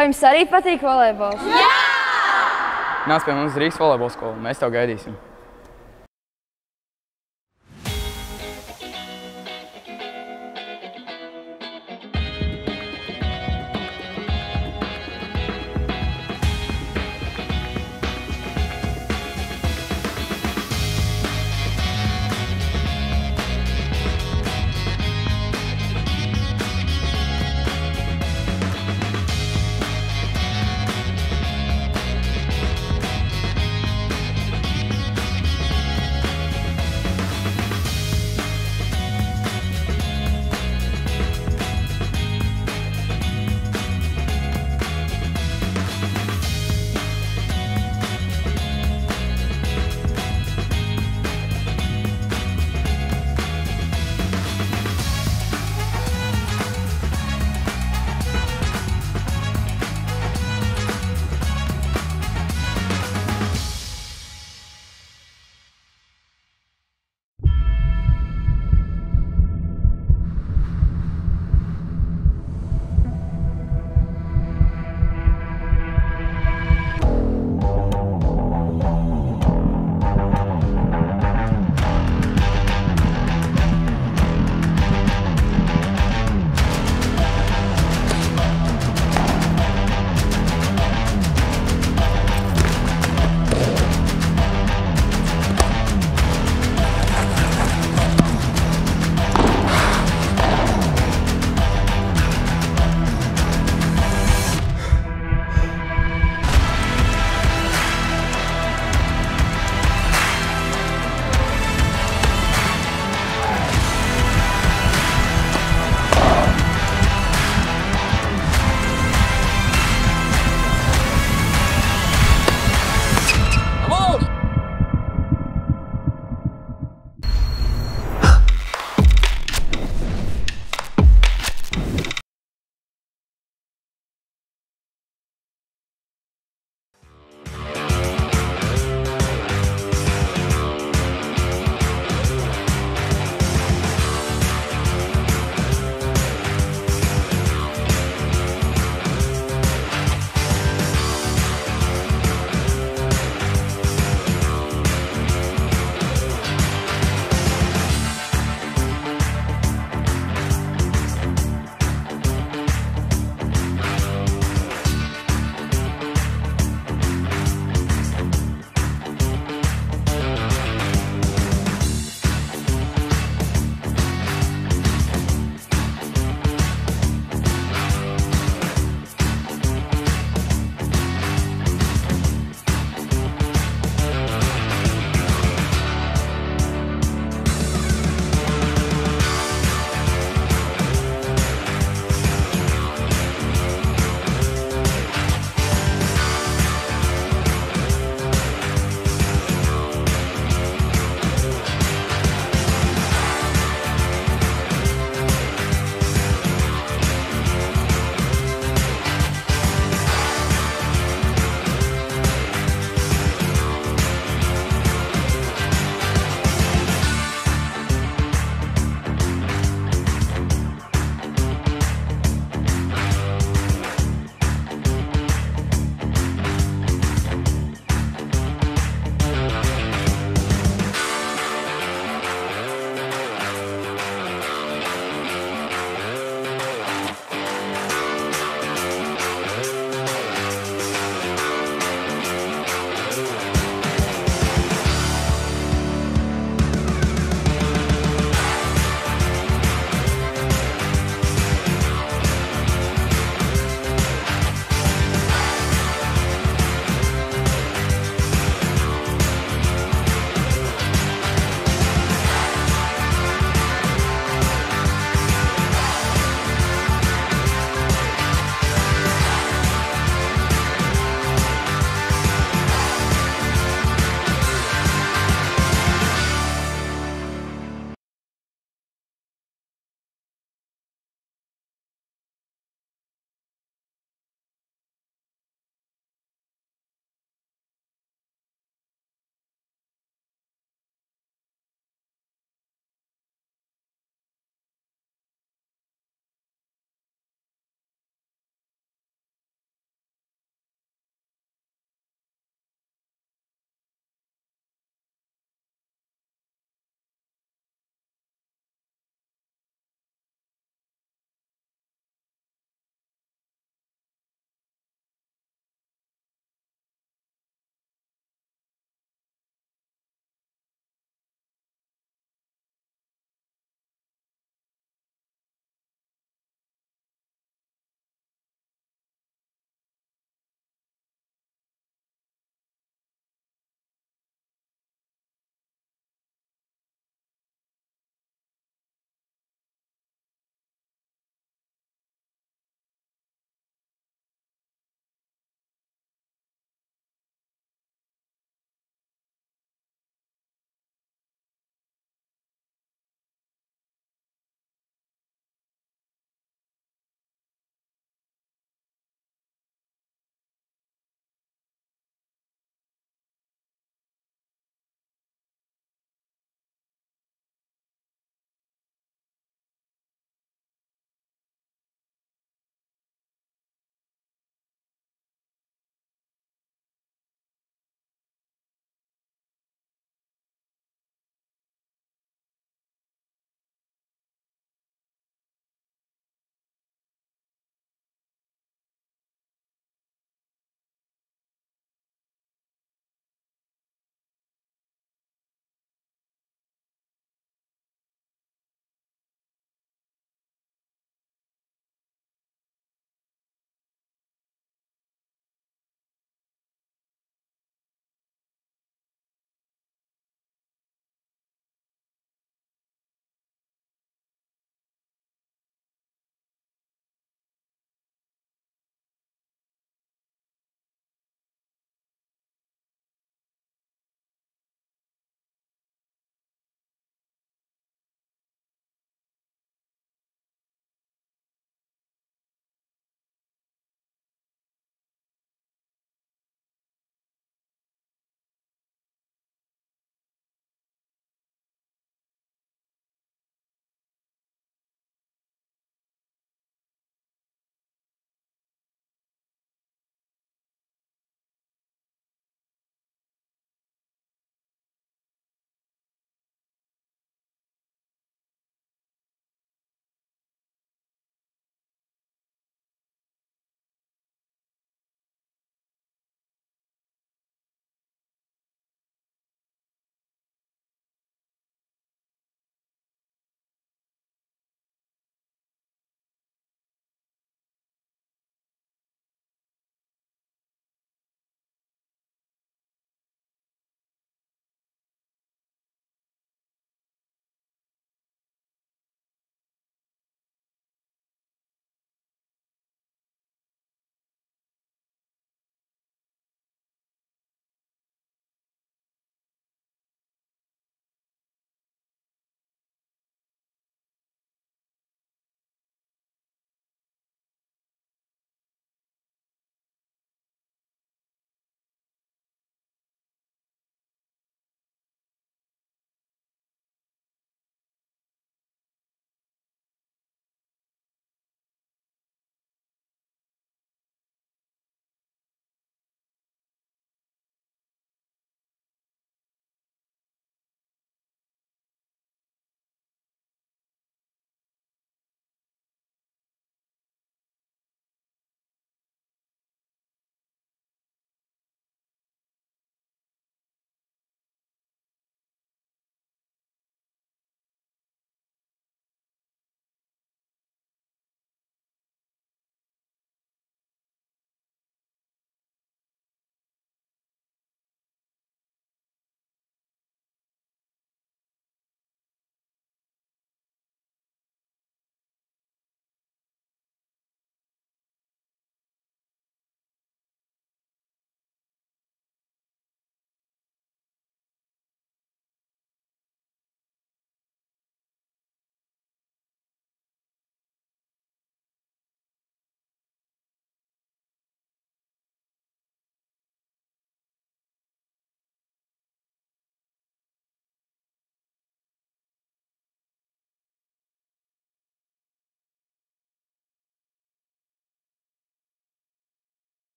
Vai jums arī patīk volejbols? Jā! Nāc pie mums Rīgas volejbola skolu, mēs tev gaidīsim.